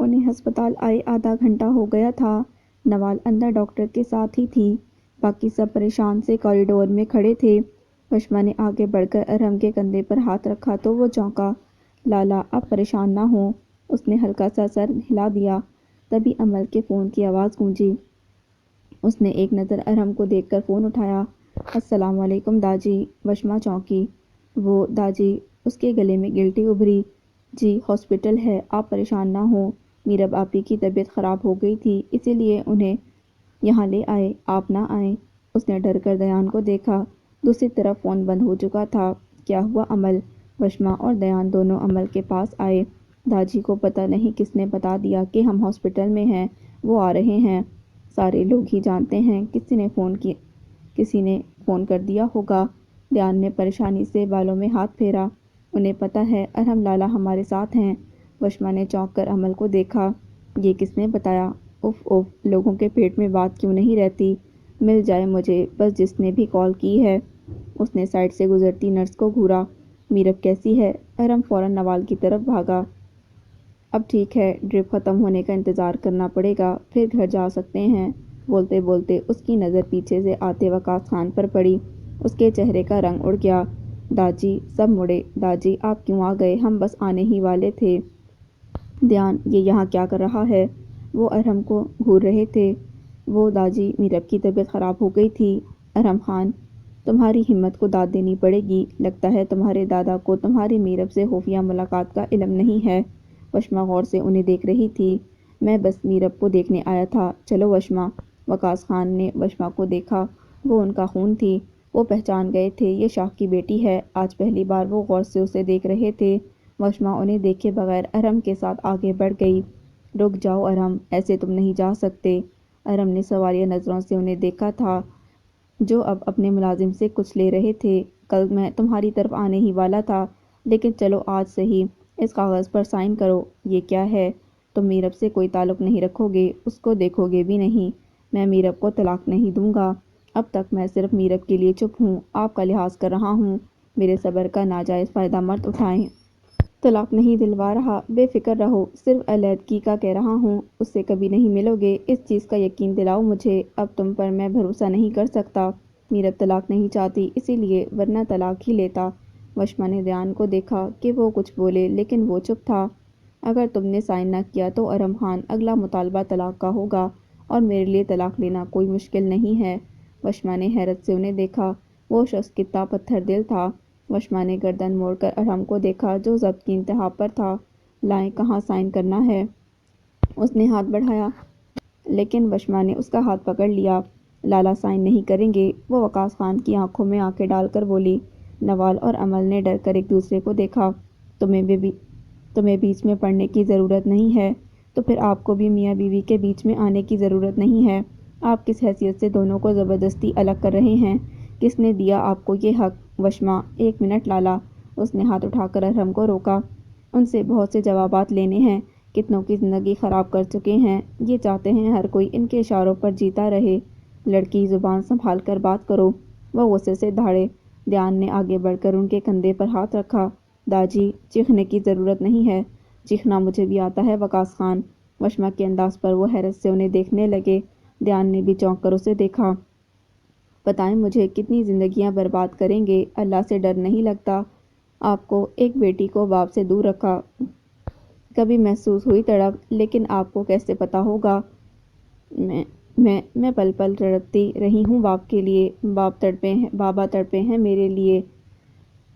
انہیں ہسپتال آئے آدھا گھنٹہ ہو گیا تھا۔ نوال اندر ڈاکٹر کے ساتھ ہی تھی، باقی سب پریشان سے کوریڈور میں کھڑے تھے۔ وشما نے آگے بڑھ کر ارحم کے کندھے پر ہاتھ رکھا تو وہ چونکا۔ لالا اب پریشان نہ ہو، اس نے ہلکا سا سر ہلا دیا۔ تبھی امل کے فون کی آواز گونجی۔ اس نے ایک نظر ارحم کو دیکھ کر فون اٹھایا۔ السلام علیکم داجی۔ وشما چونکی۔ وہ داجی، اس کے گلے میں گلٹی ابھری۔ جی ہاسپٹل ہے، آپ پریشان نہ ہوں، میرب آپی کی طبیعت خراب ہو گئی تھی اسی لیے انہیں یہاں لے آئے، آپ نہ آئیں۔ اس نے ڈر کر دیان کو دیکھا۔ دوسری طرف فون بند ہو چکا تھا۔ کیا ہوا امل؟ وشما اور دیان دونوں امل کے پاس آئے۔ داجی کو پتہ نہیں کس نے بتا دیا کہ ہم ہاسپٹل میں ہیں، وہ آ رہے ہیں۔ سارے لوگ ہی جانتے ہیں، کسی نے فون کر دیا ہوگا۔ دیان نے پریشانی سے بالوں میں ہاتھ پھیرا۔ انہیں پتہ ہے ارحم لالا ہمارے ساتھ ہیں۔ وشما نے چونک کر امل کو دیکھا۔ یہ کس نے بتایا؟ اف اف، لوگوں کے پیٹ میں بات کیوں نہیں رہتی؟ مل جائے مجھے بس جس نے بھی کال کی ہے۔ اس نے سائڈ سے گزرتی نرس کو گھورا۔ میرب کیسی ہے؟ ارحم فوراً نوال کی طرف بھاگا۔ اب ٹھیک ہے، ڈرپ ختم ہونے کا انتظار کرنا پڑے گا، پھر گھر جا سکتے ہیں۔ بولتے بولتے اس کی نظر پیچھے سے آتے وقاص خان پر پڑی۔ اس کے چہرے کا رنگ اڑ گیا۔ داجی، سب مڑے۔ داجی آپ کیوں آ گئے؟ ہم بس آنے ہی والے تھے۔ دیان، یہ یہاں کیا کر رہا ہے؟ وہ ارحم کو گھور رہے تھے۔ وہ داجی، میرب کی طبیعت خراب ہو گئی تھی۔ ارحم خان، تمہاری ہمت کو داد دینی پڑے گی، لگتا ہے تمہارے دادا کو تمہاری میرب سے خفیہ ملاقات کا علم نہیں ہے۔ وشما غور سے انہیں دیکھ رہی تھی۔ میں بس میرب کو دیکھنے آیا تھا، چلو وشما۔ وقاص خان نے وشما کو دیکھا۔ وہ ان کا خون تھی۔ وہ پہچان گئے تھے، یہ شاہ کی بیٹی ہے۔ آج پہلی بار وہ غور سے اسے دیکھ رہے تھے۔ وشما انہیں دیکھے بغیر ارحم کے ساتھ آگے بڑھ گئی۔ رک جاؤ ارحم، ایسے تم نہیں جا سکتے۔ ارحم نے سوالیہ نظروں سے انہیں دیکھا تھا، جو اب اپنے ملازم سے کچھ لے رہے تھے۔ کل میں تمہاری طرف آنے ہی والا تھا، لیکن چلو آج صحیح، اس کاغذ پر سائن کرو۔ یہ کیا ہے؟ تم میرب سے کوئی تعلق نہیں رکھو گے، اس کو دیکھو گے بھی نہیں۔ میں میرب کو طلاق نہیں دوں گا۔ اب تک میں صرف میرب کے لیے چپ ہوں، آپ کا لحاظ کر رہا ہوں۔ میرے صبر کا ناجائز فائدہ مت اٹھائیں۔ طلاق نہیں دلوا رہا، بے فکر رہو، صرف علیحدگی کا کہہ رہا ہوں۔ اس سے کبھی نہیں ملو گے، اس چیز کا یقین دلاؤ مجھے۔ اب تم پر میں بھروسہ نہیں کر سکتا۔ میرب طلاق نہیں چاہتی اسی لیے، ورنہ طلاق ہی لیتا۔ وشما نے دیان کو دیکھا کہ وہ کچھ بولے لیکن وہ چپ تھا۔ اگر تم نے سائن نہ کیا تو ارحم خان، اگلا مطالبہ طلاق کا ہوگا، اور میرے لیے طلاق لینا کوئی مشکل نہیں ہے۔ وشما نے حیرت سے انہیں دیکھا۔ وہ شخص کتنا پتھر دل تھا۔ وشما نے گردن موڑ کر ارحم کو دیکھا جو ضبط کی انتہا پر تھا۔ لائیں، کہاں سائن کرنا ہے؟ اس نے ہاتھ بڑھایا، لیکن وشما نے اس کا ہاتھ پکڑ لیا۔ لالا سائن نہیں کریں گے، وہ وقاص خان کی آنکھوں میں آنکھیں ڈال کر بولی۔ نوال اور امل نے ڈر کر ایک دوسرے کو دیکھا۔ تمہیں بیچ میں پڑنے کی ضرورت نہیں ہے، تو پھر آپ کو بھی میاں بیوی کے بیچ میں آنے کی ضرورت نہیں ہے۔ آپ کس حیثیت سے دونوں کو زبردستی الگ کر رہے ہیں؟ کس نے دیا آپ کو یہ حق؟ وشما، ایک منٹ لالا۔ اس نے ہاتھ اٹھا کر ارحم کو روکا۔ ان سے بہت سے جوابات لینے ہیں، کتنوں کی زندگی خراب کر چکے ہیں۔ یہ چاہتے ہیں ہر کوئی ان کے اشاروں پر جیتا رہے۔ لڑکی، زبان سنبھال کر بات کرو۔ وہ غصے سے دھاڑے۔ دیان نے آگے بڑھ کر ان کے کندھے پر ہاتھ رکھا۔ داجی، چیخنے کی ضرورت نہیں ہے، چیخنا مجھے بھی آتا ہے وقاص خان۔ وشما کے انداز پر وہ حیرت سے انہیں دیکھنے لگے۔ دیان نے بھی چونک کر اسے دیکھا۔ بتائیں مجھے، کتنی زندگیاں برباد کریں گے؟ اللہ سے ڈر نہیں لگتا آپ کو؟ ایک بیٹی کو باپ سے دور رکھا، کبھی محسوس ہوئی تڑپ؟ لیکن آپ کو کیسے پتہ ہوگا؟ میں پل پل تڑپتی رہی ہوں باپ کے لیے۔ بابا تڑپے ہیں میرے لیے،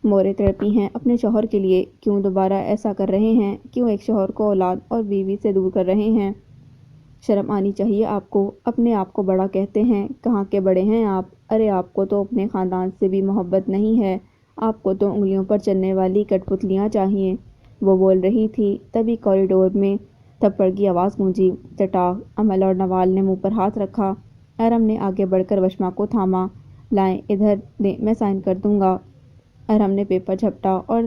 موریں تڑپی ہیں اپنے شوہر کے لیے۔ کیوں دوبارہ ایسا کر رہے ہیں؟ کیوں ایک شوہر کو اولاد اور بیوی سے دور کر رہے ہیں؟ شرم آنی چاہیے آپ کو۔ اپنے آپ کو بڑا کہتے ہیں، کہاں کے بڑے ہیں آپ؟ ارے آپ کو تو اپنے خاندان سے بھی محبت نہیں ہے، آپ کو تو انگلیوں پر چلنے والی کٹ پتلیاں چاہئیں۔ وہ بول رہی تھی، تبھی کوریڈور میں تھپڑ کی آواز گونجی۔ چٹاغ! امل اور نوال نے منہ پر ہاتھ رکھا۔ ارحم نے آگے بڑھ کر وشما کو تھاما۔ لائیں، ادھر دیں، میں سائن کر دوں گا۔ ارحم نے پیپر جھپٹا اور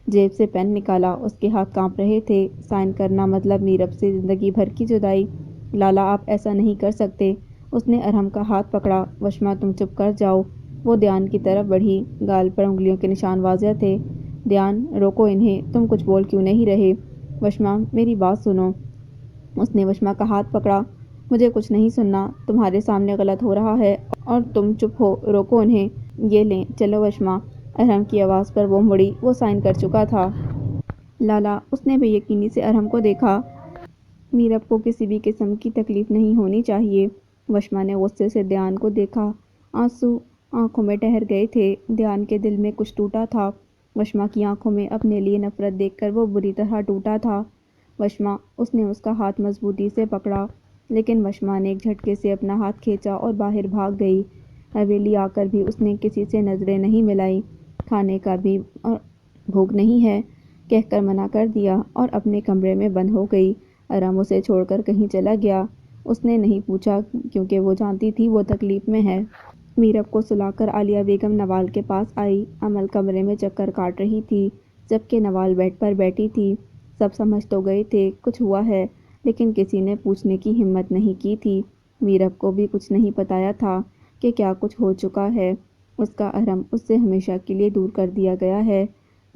جیب سے پین نکالا۔ اس کے ہاتھ کانپ رہے تھے۔ سائن کرنا مطلب میرب سے زندگی بھر کی جدائی؟ لالا، آپ ایسا نہیں کر سکتے۔ اس نے ارحم کا ہاتھ پکڑا۔ وشما، تم چپ کر جاؤ۔ وہ دیان کی طرف بڑھی، گال پر انگلیوں کے نشان واضح تھے۔ دیان، روکو انہیں، تم کچھ بول کیوں نہیں رہے؟ وشما، میری بات سنو۔ اس نے وشما کا ہاتھ پکڑا۔ مجھے کچھ نہیں سننا، تمہارے سامنے غلط ہو رہا ہے اور تم چپ ہو، روکو انہیں۔ یہ لیں، چلو وشما۔ ارحم کی آواز پر وہ مڑی، وہ سائن کر چکا تھا۔ لالا، اس نے بے یقینی سے ارحم کو دیکھا۔ میرب کو کسی بھی قسم کی تکلیف نہیں ہونی چاہیے۔ وشما نے غصے سے دیان کو دیکھا، آنسو آنکھوں میں ٹھہر گئے تھے۔ دیان کے دل میں کچھ ٹوٹا تھا۔ وشما کی آنکھوں میں اپنے لیے نفرت دیکھ کر وہ بری طرح ٹوٹا تھا۔ وشما، اس نے اس کا ہاتھ مضبوطی سے پکڑا، لیکن وشما نے ایک جھٹکے سے اپنا ہاتھ کھینچا اور باہر بھاگ گئی۔ حویلی آ کر بھی اس نے کسی سے نظریں نہیں ملائیں۔ کھانے کا بھی بھوک نہیں ہے کہہ کر منع کر دیا اور اپنے کمرے میں بند ہو گئی۔ ارحم اسے چھوڑ کر کہیں چلا گیا۔ اس نے نہیں پوچھا کیونکہ وہ جانتی تھی وہ تکلیف میں ہے۔ میرب کو سلا کر عالیہ بیگم نوال کے پاس آئی۔ امل کمرے میں چکر کاٹ رہی تھی، جبکہ نوال بیڈ پر بیٹھی تھی۔ سب سمجھ تو گئے تھے کچھ ہوا ہے، لیکن کسی نے پوچھنے کی ہمت نہیں کی تھی۔ میرب کو بھی کچھ نہیں بتایا تھا کہ کیا کچھ ہو چکا ہے۔ اس کا ارحم اس سے ہمیشہ کے لیے دور کر دیا گیا ہے۔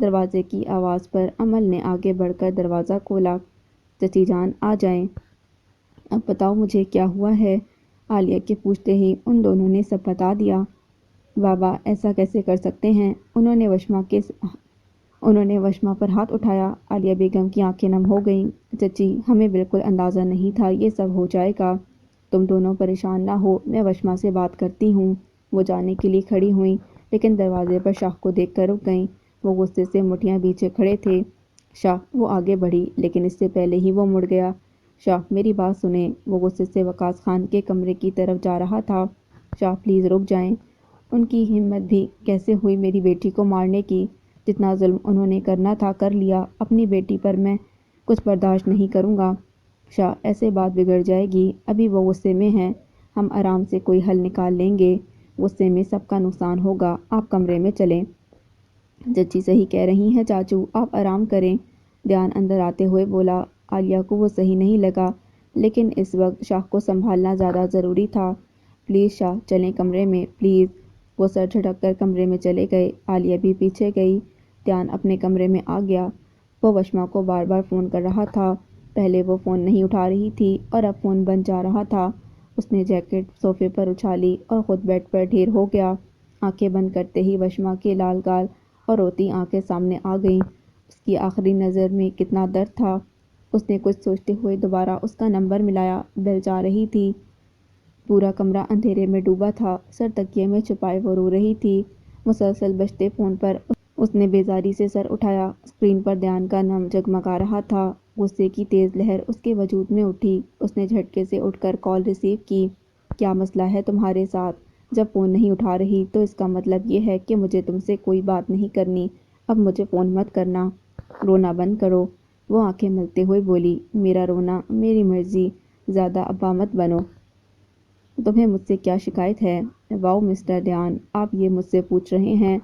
دروازے کی آواز پر امل نے آگے بڑھ کر دروازہ کھولا۔ چچی جان، آ جائیں۔ اب بتاؤ مجھے کیا ہوا ہے؟ عالیہ کے پوچھتے ہی ان دونوں نے سب بتا دیا۔ بابا ایسا کیسے کر سکتے ہیں؟ انہوں نے وشما پر ہاتھ اٹھایا۔ عالیہ بیگم کی آنکھیں نم ہو گئیں۔ چچی، ہمیں بالکل اندازہ نہیں تھا یہ سب ہو جائے گا۔ تم دونوں پریشان نہ ہو، میں وشما سے بات کرتی ہوں۔ وہ جانے کے لیے کھڑی ہوئیں، لیکن دروازے پر شاہ کو دیکھ کر رک گئیں۔ وہ غصے سے مٹھیاں بیچے کھڑے تھے۔ شاہ، وہ آگے بڑھی، لیکن اس سے پہلے ہی وہ مڑ گیا۔ شاہ، میری بات سنیں۔ وہ غصے سے وقاص خان کے کمرے کی طرف جا رہا تھا۔ شاہ پلیز رک جائیں۔ ان کی ہمت بھی کیسے ہوئی میری بیٹی کو مارنے کی؟ جتنا ظلم انہوں نے کرنا تھا کر لیا۔ اپنی بیٹی پر میں کچھ برداشت نہیں کروں گا۔ شاہ، ایسے بات بگڑ جائے گی۔ ابھی وہ غصے میں ہیں، ہم آرام سے کوئی حل نکال لیں گے۔ غصے میں سب کا نقصان ہوگا، آپ کمرے میں چلیں۔ چچی صحیح کہہ رہی ہیں چاچو، آپ آرام کریں۔ دیان اندر آتے ہوئے بولا۔ عالیہ کو وہ صحیح نہیں لگا، لیکن اس وقت شاہ کو سنبھالنا زیادہ ضروری تھا۔ پلیز شاہ، چلیں کمرے میں، پلیز۔ وہ سر جھٹک کر کمرے میں چلے گئے۔ عالیہ بھی پیچھے گئی۔ دیان اپنے کمرے میں آ گیا۔ وہ وشما کو بار بار فون کر رہا تھا۔ پہلے وہ فون نہیں اٹھا رہی تھی اور اب فون بند جا رہا تھا۔ اس نے جیکٹ صوفے پر اچھالی اور خود بیڈ پر ڈھیر ہو گیا۔ آنکھیں بند کرتے ہی وشما کے لال گال اور روتی آنکھیں سامنے آ گئیں۔ اس کی آخری نظر میں کتنا درد تھا۔ اس نے کچھ سوچتے ہوئے دوبارہ اس کا نمبر ملایا۔ بیل جا رہی تھی۔ پورا کمرہ اندھیرے میں ڈوبا تھا۔ سر تکیے میں چھپائے وہ رو رہی تھی۔ مسلسل بجتے فون پر اس نے بیزاری سے سر اٹھایا۔ اسکرین پر دیان کا نام جگمگا رہا تھا۔ غصے کی تیز لہر اس کے وجود میں اٹھی۔ اس نے جھٹکے سے اٹھ کر کال ریسیو کی۔ کیا مسئلہ ہے تمہارے ساتھ؟ جب فون نہیں اٹھا رہی تو اس کا مطلب یہ ہے کہ مجھے تم سے کوئی بات نہیں کرنی۔ اب مجھے فون مت کرنا، رونا بند کرو۔ وہ آنکھیں ملتے ہوئے بولی، میرا رونا میری مرضی، زیادہ ابا مت بنو۔ تمہیں مجھ سے کیا شکایت ہے؟ واؤ مسٹر دیان، آپ یہ مجھ سے پوچھ رہے ہیں؟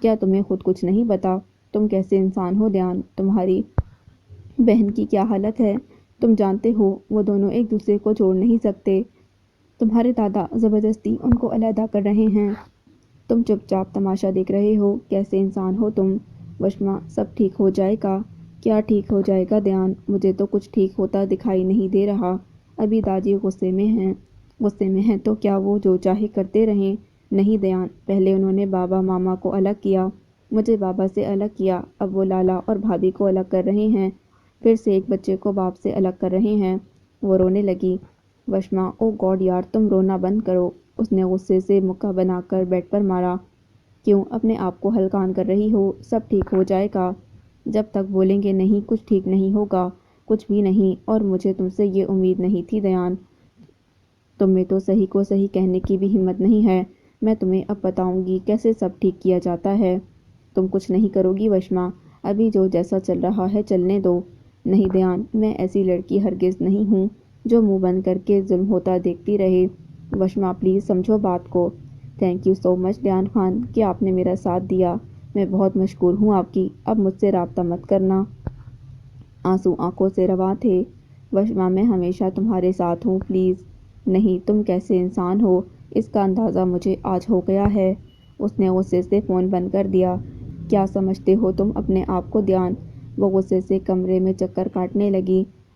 کیا تمہیں خود کچھ نہیں پتا؟ تم کیسے انسان ہو دیان؟ تمہاری بہن کی کیا حالت ہے؟ تم جانتے ہو وہ دونوں ایک دوسرے کو چھوڑ نہیں سکتے۔ تمہارے دادا زبردستی ان کو علیحدہ کر رہے ہیں۔ تم چپ چاپ تماشا دیکھ رہے ہو۔ کیسے انسان ہو تم؟ وشما، سب ٹھیک ہو جائے گا۔ کیا ٹھیک ہو جائے گا دیان؟ مجھے تو کچھ ٹھیک ہوتا دکھائی نہیں دے رہا۔ ابھی داجی غصے میں ہیں تو کیا وہ جو چاہے کرتے رہیں؟ نہیں دیان، پہلے انہوں نے بابا ماما کو الگ کیا، مجھے بابا سے الگ کیا، اب وہ لالا اور بھابھی کو الگ کر رہے ہیں، پھر سے ایک بچے کو باپ سے الگ کر رہے ہیں۔ وہ رونے لگی۔ وشما، او گاڈ یار، تم رونا بند کرو۔ اس نے غصے سے مکہ بنا کر بیڈ پر مارا۔ کیوں اپنے آپ کو ہلکان کر رہی ہو؟ سب ٹھیک ہو جائے گا۔ جب تک بولیں گے نہیں کچھ ٹھیک نہیں ہوگا، کچھ بھی نہیں۔ اور مجھے تم سے یہ امید نہیں تھی دیان۔ تم میں تو صحیح کو صحیح کہنے کی بھی ہمت نہیں ہے۔ میں تمہیں اب بتاؤں گی کیسے سب ٹھیک کیا جاتا ہے۔ تم کچھ نہیں کرو گی وشما، ابھی جو جیسا چل رہا ہے چلنے دو۔ نہیں دیان، میں ایسی لڑکی ہرگز نہیں ہوں جو منہ بند کر کے ظلم ہوتا دیکھتی رہے۔ وشما پلیز سمجھو بات کو۔ تھینک یو سو مچ دیان خان کہ آپ نے میرا ساتھ دیا۔ میں بہت مشکور ہوں آپ کی۔ اب مجھ سے رابطہ مت کرنا۔ آنسو آنکھوں سے رواں تھے۔ وشما، میں ہمیشہ تمہارے ساتھ ہوں، پلیز۔ نہیں، تم کیسے انسان ہو اس کا اندازہ مجھے آج ہو گیا ہے۔ اس نے غصے سے فون بند کر دیا۔ کیا سمجھتے ہو تم اپنے آپ کو دیان؟ وہ غصے سے کمرے میں چکر کاٹنے لگی۔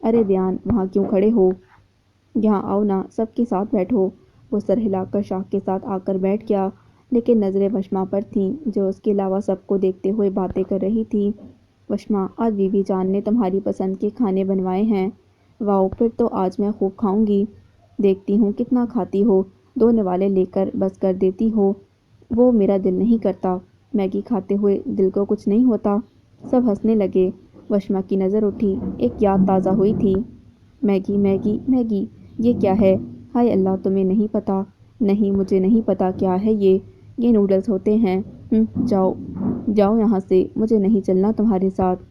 ارے دیان، وہاں کیوں کھڑے ہو؟ یہاں آؤ نا، سب کے ساتھ بیٹھو۔ وہ سر ہلا کر شاہ کے ساتھ آ کر بیٹھ گیا، لیکن نظریں وشما پر تھیں جو اس کے علاوہ سب کو دیکھتے ہوئے باتیں کر رہی تھی۔ وشما، آج بیوی جان نے تمہاری پسند کے کھانے بنوائے ہیں۔ واؤ، پھر تو آج میں خوب کھاؤں گی۔ دیکھتی ہوں کتنا کھاتی ہو، 2 نوالے لے کر بس کر دیتی ہو۔ وہ میرا دل نہیں کرتا، میگی کھاتے ہوئے دل کو کچھ نہیں ہوتا۔ سب ہنسنے لگے۔ وشما کی نظر اٹھی، ایک یاد تازہ ہوئی تھی۔ میگی میگی میگی، یہ کیا ہے؟ ہائے اللہ، تمہیں نہیں پتا؟ نہیں، مجھے نہیں پتا کیا ہے یہ نوڈلز ہوتے ہیں۔ جاؤ جاؤ یہاں سے، مجھے نہیں چلنا تمہارے ساتھ۔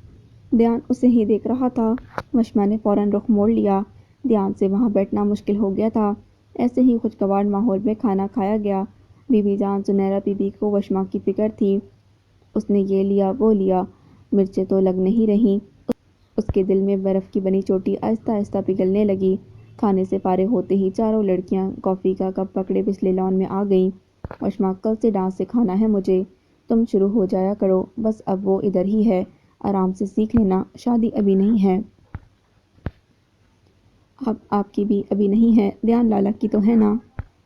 دیان اسے ہی دیکھ رہا تھا۔ وشما نے فوراً رخ موڑ لیا۔ دیان سے وہاں بیٹھنا مشکل ہو گیا تھا۔ ایسے ہی خوشگوار ماحول میں کھانا کھایا گیا۔ بیوی جان زنیرہ بی بی کو وشما کی فکر تھی۔ اس نے یہ لیا وہ لیا، مرچیں تو لگ نہیں رہیں۔ اس کے دل میں برف کی بنی چوٹی آہستہ آہستہ پگھلنے لگی۔ کھانے سے فارغ ہوتے ہی چاروں لڑکیاں کافی کا کپ پکڑے پچھلے لان میں آ گئیں۔ وشما، کل سے ڈانس سکھانا ہے مجھے، تم شروع ہو جایا کرو۔ بس اب وہ ادھر ہی ہے، آرام سے سیکھ لینا، شادی ابھی نہیں ہے۔ آپ کی بھی ابھی نہیں ہے، دیان لالا کی تو ہے نا؟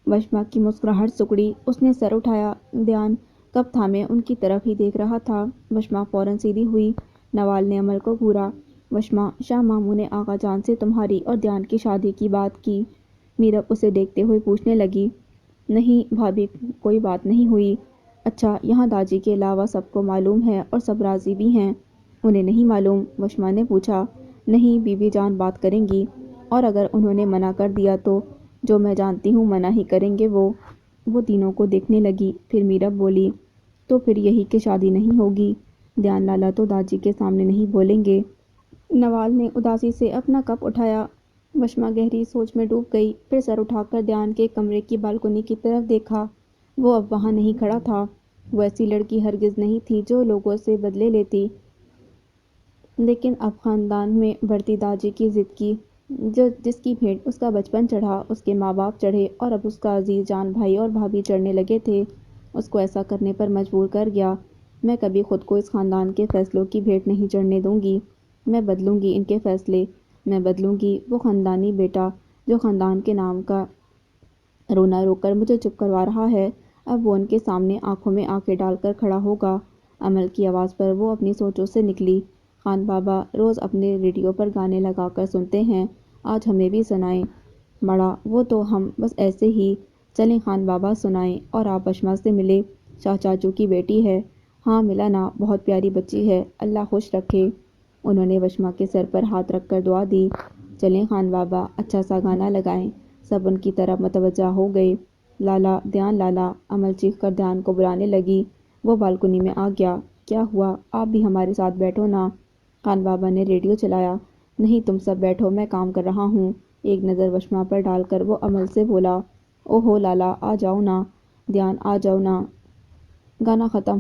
وشما کی مسکراہٹ سکڑی۔ اس نے سر اٹھایا۔ دیان کپ تھامے ان کی طرف ہی دیکھ رہا تھا۔ وشما فوراً سیدھی ہوئی۔ نوال نے عمل کو گھورا۔ وشما، شاہ ماموں نے آغا جان سے تمہاری اور دیان کی شادی کی بات کی؟ میرب اسے دیکھتے ہوئے پوچھنے لگی۔ نہیں بھابھی، کوئی بات نہیں ہوئی۔ اچھا، یہاں داجی کے علاوہ سب کو معلوم ہے اور سب راضی بھی ہیں؟ انہیں نہیں معلوم؟ وشما نے پوچھا۔ نہیں، بیوی جان بات کریں گی، اور اگر انہوں نے منع کر دیا تو؟ جو میں جانتی ہوں منع ہی کریں گے وہ۔ وہ تینوں کو دیکھنے لگی، پھر میرب بولی، تو پھر یہی کہ شادی نہیں ہوگی۔ دیان لالا تو داجی کے سامنے نہیں بولیں گے۔ نوال نے اداسی سے اپنا کپ اٹھایا۔ وشما گہری سوچ میں ڈوب گئی، پھر سر اٹھا کر دیان کے کمرے کی بالکنی کی طرف دیکھا۔ وہ اب وہاں نہیں کھڑا تھا۔ وہ ایسی لڑکی ہرگز نہیں تھی جو لوگوں سے بدلے لیتی، لیکن اب خاندان میں بڑھتی داجی کی ضد کی، جس کی بھیٹ اس کا بچپن چڑھا، اس کے ماں باپ چڑھے، اور اب اس کا عزیز جان بھائی اور بھابھی چڑھنے لگے تھے، اس کو ایسا کرنے پر مجبور کر گیا۔ میں کبھی خود کو اس خاندان کے فیصلوں کی بھیٹ نہیں چڑھنے دوں گی۔ میں بدلوں گی ان کے فیصلے، میں بدلوں گی۔ وہ خاندانی بیٹا جو خاندان کے نام کا رونا رو کر مجھے چپ کروا رہا ہے، اب وہ ان کے سامنے آنکھوں میں آنکھیں ڈال کر کھڑا ہوگا۔ عمل کی آواز پر وہ اپنی سوچوں سے نکلی۔ خان بابا روز اپنے ریڈیو پر گانے لگا کر سنتے ہیں، آج ہمیں بھی سنائیں۔ بڑا وہ تو ہم بس ایسے ہی۔ چلیں خان بابا سنائیں۔ اور آپ وشما سے ملے؟ شاہ چاچو کی بیٹی ہے۔ ہاں ملا نا، بہت پیاری بچی ہے، اللہ خوش رکھے۔ انہوں نے وشما کے سر پر ہاتھ رکھ کر دعا دی۔ چلیں خان بابا، اچھا سا گانا لگائیں۔ سب ان کی طرف متوجہ ہو گئے۔ لالا، دیان لالا، عمل چیخ کر دیان کو بلانے لگی۔ وہ بالکنی میں آ گیا۔ کیا ہوا؟ آپ بھی ہمارے ساتھ بیٹھو نا۔ خان بابا نے ریڈیو چلایا۔ نہیں، تم سب بیٹھو، میں کام کر رہا ہوں۔ ایک نظر وشما پر ڈال کر وہ عمل سے بولا، اوہو لالا، آ جاؤ نا۔ دیان، آ جاؤ نا۔ گانا ختم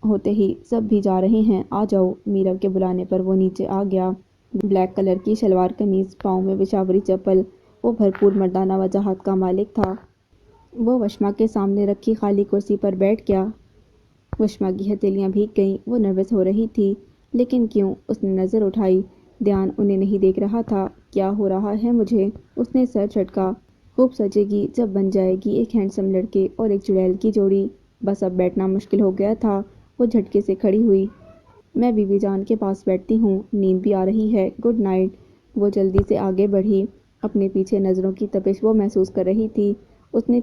ہوتے ہی سب بھی جا رہے ہیں، آ جاؤ۔ میرب کے بلانے پر وہ نیچے آ گیا۔ بلیک کلر کی شلوار قمیض، پاؤں میں پشاوری چپل، وہ بھرپور مردانہ وجاہت کا مالک تھا۔ وہ وشما کے سامنے رکھی خالی کرسی پر بیٹھ گیا۔ وشما کی ہتھیلیاں بھیگ گئیں، وہ نروس ہو رہی تھی، لیکن کیوں؟ اس نے نظر اٹھائی، دیان انہیں نہیں دیکھ رہا تھا۔ کیا ہو رہا ہے مجھے؟ اس نے سر جھٹکا۔ خوب سجے گی جب بن جائے گی ایک ہینڈسم لڑکے اور ایک چڑیل کی جوڑی۔ بس اب بیٹھنا مشکل ہو گیا تھا۔ وہ جھٹکے سے کھڑی ہوئی۔ میں بیوی جان کے پاس بیٹھتی ہوں، نیند بھی آ رہی ہے، گڈ نائٹ۔ وہ جلدی سے آگے بڑھی۔ اپنے پیچھے نظروں کی تپش وہ محسوس کر رہی تھی۔ اس نے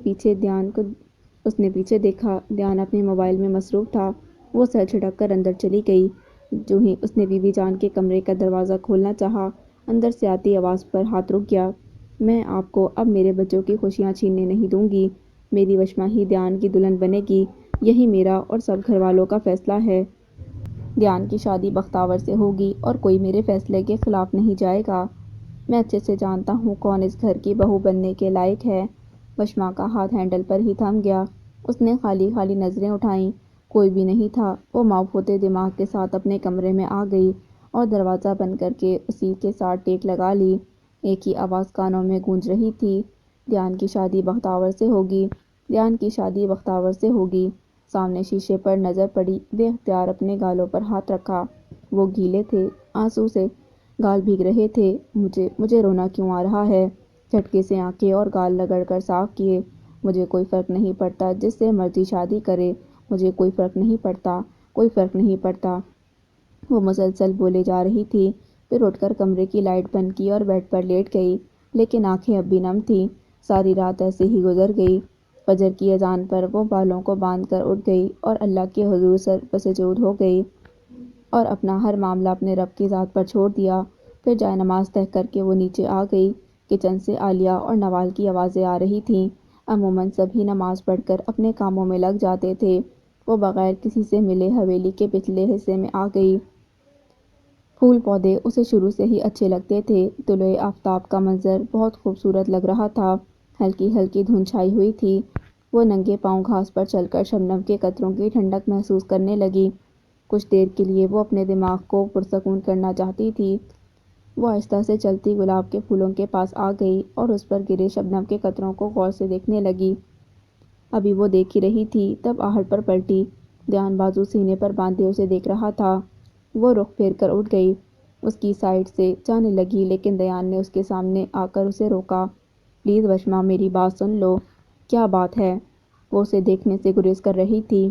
پیچھے دیکھا، دیان اپنے موبائل میں مصروف تھا۔ وہ سر جھٹک کر اندر چلی گئی۔ جو ہی اس نے بیوی جان کے کمرے کا دروازہ کھولنا چاہا، اندر سے آتی آواز پر ہاتھ رک گیا۔ میں آپ کو اب میرے بچوں کی خوشیاں چھیننے نہیں دوں گی۔ میری وشما ہی دیان کی دلہن بنے گی، یہی میرا اور سب گھر والوں کا فیصلہ ہے۔ دیان کی شادی بختاور سے ہوگی اور کوئی میرے فیصلے کے خلاف نہیں جائے گا۔ میں اچھے سے جانتا ہوں کون اس گھر کی بہو بننے کے لائق ہے۔ وشما کا ہاتھ ہینڈل پر ہی تھم گیا۔ اس نے خالی خالی نظریں اٹھائیں، کوئی بھی نہیں تھا۔ وہ معاف ہوتے دماغ کے ساتھ اپنے کمرے میں آ گئی اور دروازہ بند کر کے اسی کے ساتھ ٹیک لگا لی۔ ایک ہی آواز کانوں میں گونج رہی تھی، دیان کی شادی بختاور سے ہوگی، دیان کی شادی بختاور سے ہوگی۔ سامنے شیشے پر نظر پڑی، بے اختیار اپنے گالوں پر ہاتھ رکھا، وہ گیلے تھے آنسو سے۔ گال بھیگ رہے تھے۔ مجھے رونا کیوں آ رہا ہے؟ جھٹکے سے آنکھیں اور گال رگڑ کر صاف کیے۔ مجھے کوئی فرق نہیں پڑتا جس سے مرضی شادی کرے، مجھے کوئی فرق نہیں پڑتا، کوئی فرق نہیں پڑتا۔ وہ مسلسل بولے جا رہی تھی، پھر اٹھ کر کمرے کی لائٹ بند کی اور بیڈ پر لیٹ گئی، لیکن آنکھیں اب بھی نم تھیں۔ ساری رات ایسے ہی گزر گئی۔ فجر کی اذان پر وہ بالوں کو باندھ کر اٹھ گئی اور اللہ کے حضور سر بسجود ہو گئی اور اپنا ہر معاملہ اپنے رب کی ذات پر چھوڑ دیا۔ پھر جائے نماز طے کر کے وہ نیچے آ گئی۔ کچن سے عالیہ اور نوال کی آوازیں آ رہی تھیں۔ عموماً سبھی نماز پڑھ کر اپنے کاموں میں لگ جاتے تھے۔ وہ بغیر کسی سے ملے حویلی کے پچھلے حصے میں آ گئی۔ پھول پودے اسے شروع سے ہی اچھے لگتے تھے۔ طلوع آفتاب کا منظر بہت خوبصورت لگ رہا تھا۔ ہلکی ہلکی دھند چھائی ہوئی تھی۔ وہ ننگے پاؤں گھاس پر چل کر شبنم کے قطروں کی ٹھنڈک محسوس کرنے لگی۔ کچھ دیر کے لیے وہ اپنے دماغ کو پرسکون کرنا چاہتی تھی۔ وہ آہستہ سے چلتی گلاب کے پھولوں کے پاس آ گئی اور اس پر گرے شبنم کے قطروں کو غور سے دیکھنے لگی۔ ابھی وہ دیکھ ہی رہی تھی، تب آہٹ پر پلٹی۔ دھیان بازو سینے پر باندھے اسے دیکھ رہا تھا۔ وہ رخ پھیر کر اٹھ گئی، اس کی سائیڈ سے جانے لگی، لیکن دیان نے اس کے سامنے آ کر اسے روکا۔ پلیز وشما، میری بات سن لو۔ کیا بات ہے؟ وہ اسے دیکھنے سے گریز کر رہی تھی۔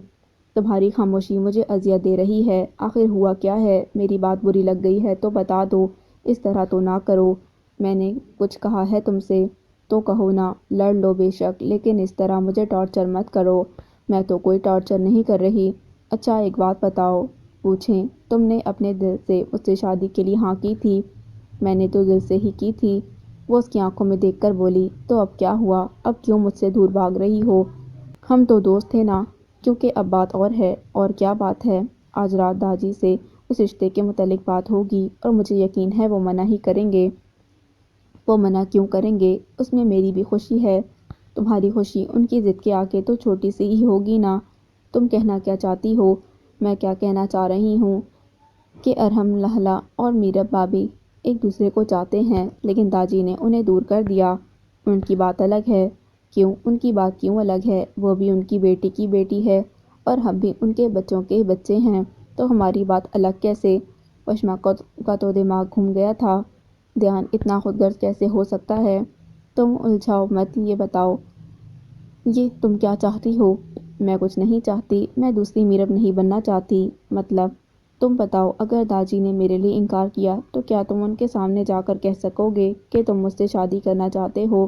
تمہاری خاموشی مجھے اذیت دے رہی ہے۔ آخر ہوا کیا ہے؟ میری بات بری لگ گئی ہے تو بتا دو، اس طرح تو نہ کرو۔ میں نے کچھ کہا ہے تم سے؟ تو کہو نا، لڑ لو بے شک، لیکن اس طرح مجھے ٹارچر مت کرو۔ میں تو کوئی ٹارچر نہیں کر رہی۔ اچھا ایک بات بتاؤ، پوچھیں؟ تم نے اپنے دل سے مجھ سے شادی کے لیے ہاں کی تھی؟ میں نے تو دل سے ہی کی تھی، وہ اس کی آنکھوں میں دیکھ کر بولی۔ تو اب کیا ہوا؟ اب کیوں مجھ سے دور بھاگ رہی ہو؟ ہم تو دوست تھے نا؟ کیونکہ اب بات اور ہے۔ اور کیا بات ہے؟ آج رات داجی سے اس رشتے کے متعلق بات ہوگی اور مجھے یقین ہے وہ منع ہی کریں گے۔ وہ منع کیوں کریں گے؟ اس میں میری بھی خوشی ہے۔ تمہاری خوشی ان کی ضد کے آگے تو چھوٹی سی ہی ہوگی نا۔ تم کہنا کیا چاہتی ہو؟ میں کیا کہنا چاہ رہی ہوں کہ ارحم لہلا اور میرب بابی ایک دوسرے کو چاہتے ہیں، لیکن داجی نے انہیں دور کر دیا۔ ان کی بات الگ ہے۔ کیوں؟ ان کی بات کیوں الگ ہے؟ وہ بھی ان کی بیٹی کی بیٹی ہے اور ہم بھی ان کے بچوں کے بچے ہیں، تو ہماری بات الگ کیسے؟ وشما کا تو دماغ گھوم گیا تھا۔ دھیان اتنا خود غرض کیسے ہو سکتا ہے؟ تم الجھاؤ مت، یہ بتاؤ، یہ تم کیا چاہتی ہو؟ میں کچھ نہیں چاہتی، میں دوسری میرب نہیں بننا چاہتی۔ مطلب؟ تم بتاؤ، اگر داجی نے میرے لیے انکار کیا تو کیا تم ان کے سامنے جا کر کہہ سکو گے کہ تم مجھ سے شادی کرنا چاہتے ہو؟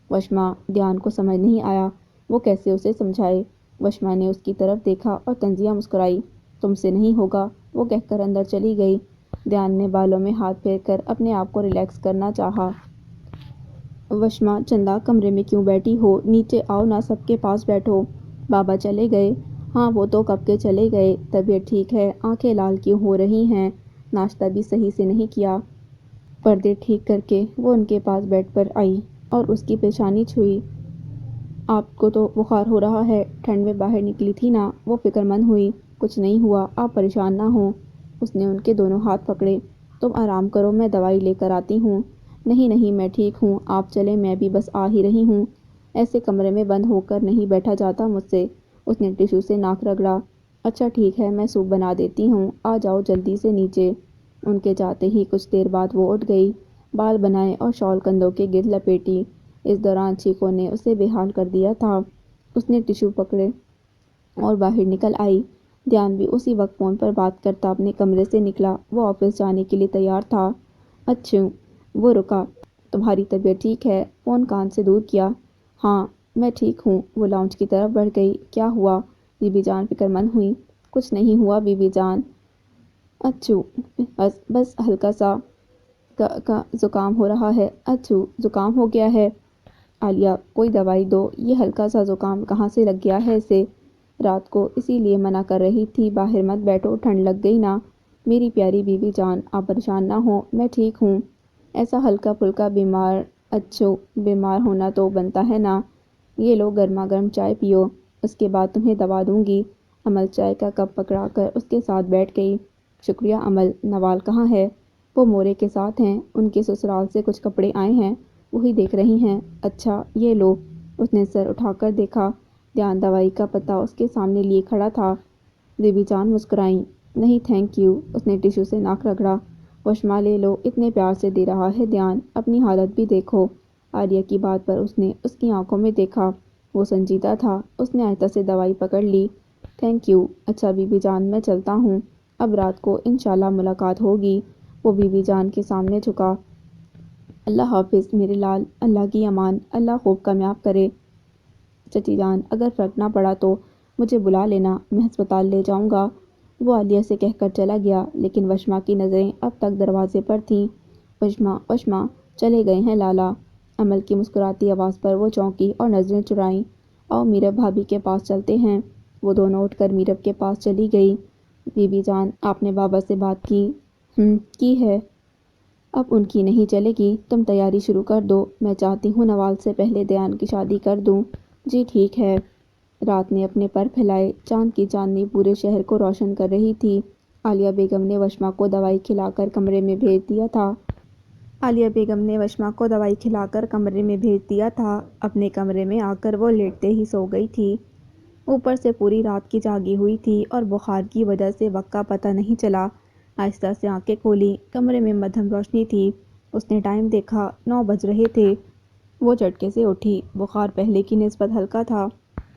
وشما، دھیان کو سمجھ نہیں آیا وہ کیسے اسے سمجھائے۔ وشما نے اس کی طرف دیکھا اور طنزیہ مسکرائی۔ تم سے نہیں ہوگا، وہ کہہ کر اندر چلی گئی۔ دھیان نے بالوں میں ہاتھ پھیر کر اپنے آپ کو ریلیکس کرنا چاہا۔ وشما، چندہ کمرے میں کیوں بیٹھی ہو؟ نیچے آؤ نا، سب کے پاس بیٹھو۔ بابا چلے گئے؟ ہاں وہ تو کب کے چلے گئے۔ طبیعت ٹھیک ہے؟ آنکھیں لال کیوں ہو رہی ہیں؟ ناشتہ بھی صحیح سے نہیں کیا؟ پردے ٹھیک کر کے وہ ان کے پاس بیڈ پر آئی اور اس کی پیشانی چھوئی۔ آپ کو تو بخار ہو رہا ہے، ٹھنڈ میں باہر نکلی تھی نا؟ وہ فکر مند ہوئی۔ کچھ نہیں ہوا، آپ پریشان نہ ہوں۔ اس نے ان کے دونوں ہاتھ پکڑے۔ تم آرام کرو، میں دوائی لے کر آتی ہوں۔ نہیں نہیں، میں ٹھیک ہوں، آپ چلیں، میں بھی بس آ ہی رہی ہوں۔ ایسے کمرے میں بند ہو کر نہیں بیٹھا جاتا مجھ سے۔ اس نے ٹشو سے ناک رگڑا۔ اچھا ٹھیک ہے، میں سوپ بنا دیتی ہوں، آ جاؤ جلدی سے نیچے۔ ان کے جاتے ہی کچھ دیر بعد وہ اٹھ گئی، بال بنائے اور شال کندھوں کے گرد لپیٹی۔ اس دوران چیخوں نے اسے بے حال کر دیا تھا۔ اس نے ٹشو پکڑے اور باہر نکل آئی۔ دھیان بھی اسی وقت فون پر بات کرتا اپنے کمرے سے نکلا۔ وہ آفس جانے کے لیے تیار تھا۔ اچھا، وہ رکا۔ تمہاری طبیعت ٹھیک ہے؟ فون کان سے دور کیا۔ ہاں میں ٹھیک ہوں۔ وہ لاؤنج کی طرف بڑھ گئی۔ کیا ہوا؟ بی بی جان فکر مند ہوئی۔ کچھ نہیں ہوا بی بی جان۔ اچھا بس ہلکا سا زکام ہو رہا ہے۔ اچھا زکام ہو گیا ہے؟ عالیہ کوئی دوائی دو، یہ ہلکا سا زکام کہاں سے لگ گیا ہے اسے؟ رات کو اسی لیے منع کر رہی تھی باہر مت بیٹھو، ٹھنڈ لگ گئی نا۔ میری پیاری بی بی جان، آپ پریشان نہ ہوں، میں ٹھیک ہوں۔ ایسا ہلکا پھلکا بیمار، اچھا بیمار ہونا تو بنتا ہے نا۔ یہ لو گرما گرم چائے پیو، اس کے بعد تمہیں دوا دوں گی۔ امل چائے کا کپ پکڑا کر اس کے ساتھ بیٹھ گئی۔ شکریہ امل، نوال کہاں ہے؟ وہ مورے کے ساتھ ہیں، ان کے سسرال سے کچھ کپڑے آئے ہیں، وہی دیکھ رہی ہیں۔ اچھا یہ لو۔ اس نے سر اٹھا کر دیکھا۔ دھیان دوائی کا پتہ اس کے سامنے لیے کھڑا تھا۔ بی بی جان مسکرائیں۔ نہیں تھینک یو۔ اس نے ٹشو سے ناک رگڑا۔ وشما لے لو، اتنے پیار سے دے رہا ہے دھیان، اپنی حالت بھی دیکھو۔ عالیہ کی بات پر اس نے اس کی آنکھوں میں دیکھا، وہ سنجیدہ تھا۔ اس نے آہستہ سے دوائی پکڑ لی۔ Thank you. اچھا بی بی جان، میں چلتا ہوں، اب رات کو انشاءاللہ ملاقات ہوگی۔ وہ بی بی جان کے سامنے جھکا۔ اللہ حافظ میرے لال، اللہ کی امان، اللہ خوب کامیاب کرے۔ چچی جان، اگر فرق نہ پڑا تو مجھے بلا لینا، میں ہسپتال لے جاؤں گا۔ وہ عالیہ سے کہہ کر چلا گیا، لیکن وشما کی نظریں اب تک دروازے پر تھیں۔ وشما چلے گئے ہیں لالا؟ امل کی مسکراتی آواز پر وہ چونکی اور نظریں چرائیں۔ آؤ میرب بھابھی کے پاس چلتے ہیں۔ وہ دونوں اٹھ کر میرب کے پاس چلی گئی۔ بی بی جان، آپ نے بابا سے بات کی؟ کی ہے۔ اب ان کی نہیں چلے گی، تم تیاری شروع کر دو، میں چاہتی ہوں نوال سے پہلے دیان کی شادی کر دوں۔ جی ٹھیک ہے۔ رات نے اپنے پر پھیلائے، چاند کی چاندنی پورے شہر کو روشن کر رہی تھی۔ عالیہ بیگم نے وشما کو دوائی کھلا کر کمرے میں بھیج دیا تھا۔ اپنے کمرے میں آ کر وہ لیٹتے ہی سو گئی تھی۔ اوپر سے پوری رات کی جاگی ہوئی تھی اور بخار کی وجہ سے وقت کا پتہ نہیں چلا۔ آہستہ سے آنکھیں کھولیں، کمرے میں مدھم روشنی تھی۔ اس نے ٹائم دیکھا، 9 بج رہے تھے۔ وہ جھٹکے سے اٹھی، بخار پہلے کی نسبت ہلکا تھا۔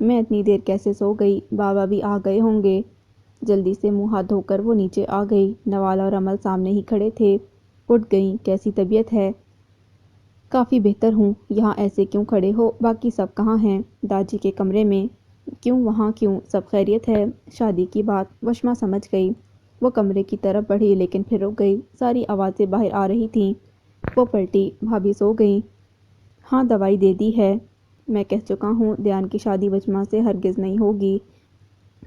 میں اتنی دیر کیسے سو گئی؟ بابا بھی آ گئے ہوں گے۔ جلدی سے منہ ہاتھ دھو کر وہ نیچے آ گئی۔ نوال اور امل سامنے ہی کھڑے تھے۔ اٹھ گئیں، کیسی طبیعت ہے؟ کافی بہتر ہوں۔ یہاں ایسے کیوں کھڑے ہو؟ باقی سب کہاں ہیں؟ داجی کے کمرے میں۔ کیوں وہاں کیوں؟ سب خیریت ہے؟ شادی کی بات وشما سمجھ گئی۔ وہ کمرے کی طرف بڑھی لیکن پھر رک گئی۔ ساری آوازیں باہر آ رہی تھیں۔ وہ پلٹی، بھابھی سو گئیں؟ ہاں دوائی دے دی ہے۔ میں کہہ چکا ہوں دیان کی شادی وشما سے ہرگز نہیں ہوگی۔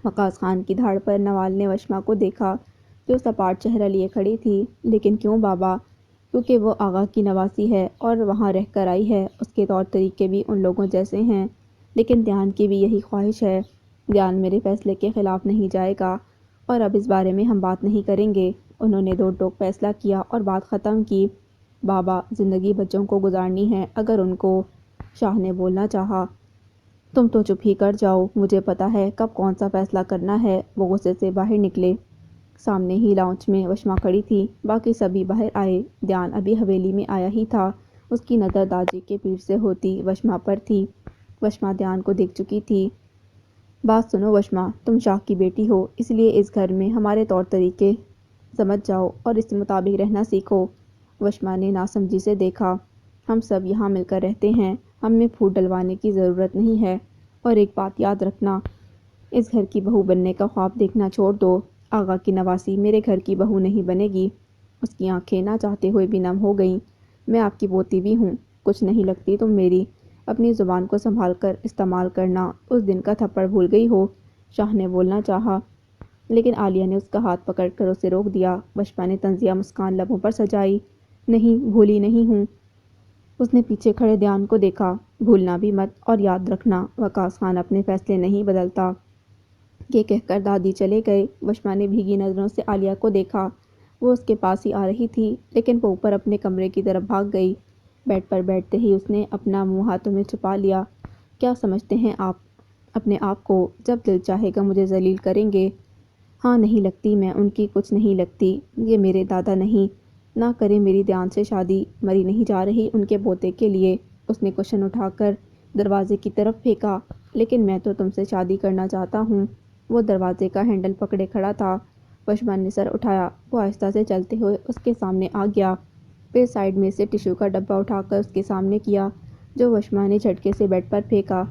وقاص خان کی دھاڑ پر نوال نے وشما کو دیکھا جو سپاٹ چہرہ لیے کھڑی تھی۔ لیکن کیوں بابا؟ کیونکہ وہ آغا کی نواسی ہے اور وہاں رہ کر آئی ہے، اس کے طور طریقے بھی ان لوگوں جیسے ہیں۔ لیکن دیان کی بھی یہی خواہش ہے۔ دیان میرے فیصلے کے خلاف نہیں جائے گا اور اب اس بارے میں ہم بات نہیں کریں گے۔ انہوں نے دو ٹوک فیصلہ کیا اور بات ختم کی۔ بابا، زندگی بچوں کو گزارنی ہے، اگر ان کو… شاہ نے بولنا چاہا۔ تم تو چپ ہی کر جاؤ، مجھے پتا ہے کب کون سا فیصلہ کرنا ہے۔ وہ غصے سے باہر نکلے۔ سامنے ہی لاؤنج میں وشما کھڑی تھی، باقی سبھی باہر آئے۔ دیان ابھی حویلی میں آیا ہی تھا۔ اس کی نظر داجی کے پیر سے ہوتی وشما پر تھی۔ وشما دیان کو دیکھ چکی تھی۔ بات سنو وشما، تم شاہ کی بیٹی ہو، اس لیے اس گھر میں ہمارے طور طریقے سمجھ جاؤ اور اس کے مطابق رہنا سیکھو۔ وشما نے ناسمجھی سے دیکھا۔ ہم سب یہاں مل کر رہتے ہیں، ہم میں پھوٹ ڈلوانے کی ضرورت نہیں ہے۔ اور ایک بات یاد رکھنا، اس گھر کی بہو بننے کا خواب دیکھنا چھوڑ دو۔ آغا کی نواسی میرے گھر کی بہو نہیں بنے گی۔ اس کی آنکھیں نہ چاہتے ہوئے بھی نم ہو گئیں۔ میں آپ کی پوتی بھی ہوں، کچھ نہیں لگتی تم میری۔ اپنی زبان کو سنبھال کر استعمال کرنا، اس دن کا تھپڑ بھول گئی ہو؟ شاہ نے بولنا چاہا، لیکن عالیہ نے اس کا ہاتھ پکڑ کر اسے روک دیا۔ وشما نے طنزیہ مسکان لبوں پر سجائی۔ نہیں، بھولی نہیں ہوں۔ اس نے پیچھے کھڑے دیان کو دیکھا۔ بھولنا بھی مت، اور یاد رکھنا، وقاص خان اپنے فیصلے نہیں بدلتا۔ یہ کہہ کر دادی چلے گئے۔ وشما نے بھیگی نظروں سے عالیہ کو دیکھا۔ وہ اس کے پاس ہی آ رہی تھی، لیکن وہ اوپر اپنے کمرے کی طرف بھاگ گئی۔ بیڈ پر بیٹھتے ہی اس نے اپنا منہ ہاتھوں میں چھپا لیا۔ کیا سمجھتے ہیں آپ اپنے آپ کو؟ جب دل چاہے گا مجھے ذلیل کریں گے۔ ہاں نہیں لگتی میں ان کی، کچھ نہیں لگتی۔ یہ میرے دادا نہیں، نہ کریں میری دیان سے شادی، مری نہیں جا رہی ان کے پوتے کے لیے۔ اس نے کوشن اٹھا کر دروازے کی طرف پھینکا۔ لیکن میں تو تم سے شادی کرنا چاہتا ہوں۔ وہ دروازے کا ہینڈل پکڑے کھڑا تھا۔ وشما نے سر اٹھایا۔ وہ آہستہ سے چلتے ہوئے اس کے سامنے آ گیا، پھر سائیڈ میں سے ٹشو کا ڈبہ اٹھا کر اس کے سامنے کیا، جو وشما نے جھٹکے سے بیڈ پر پھینکا۔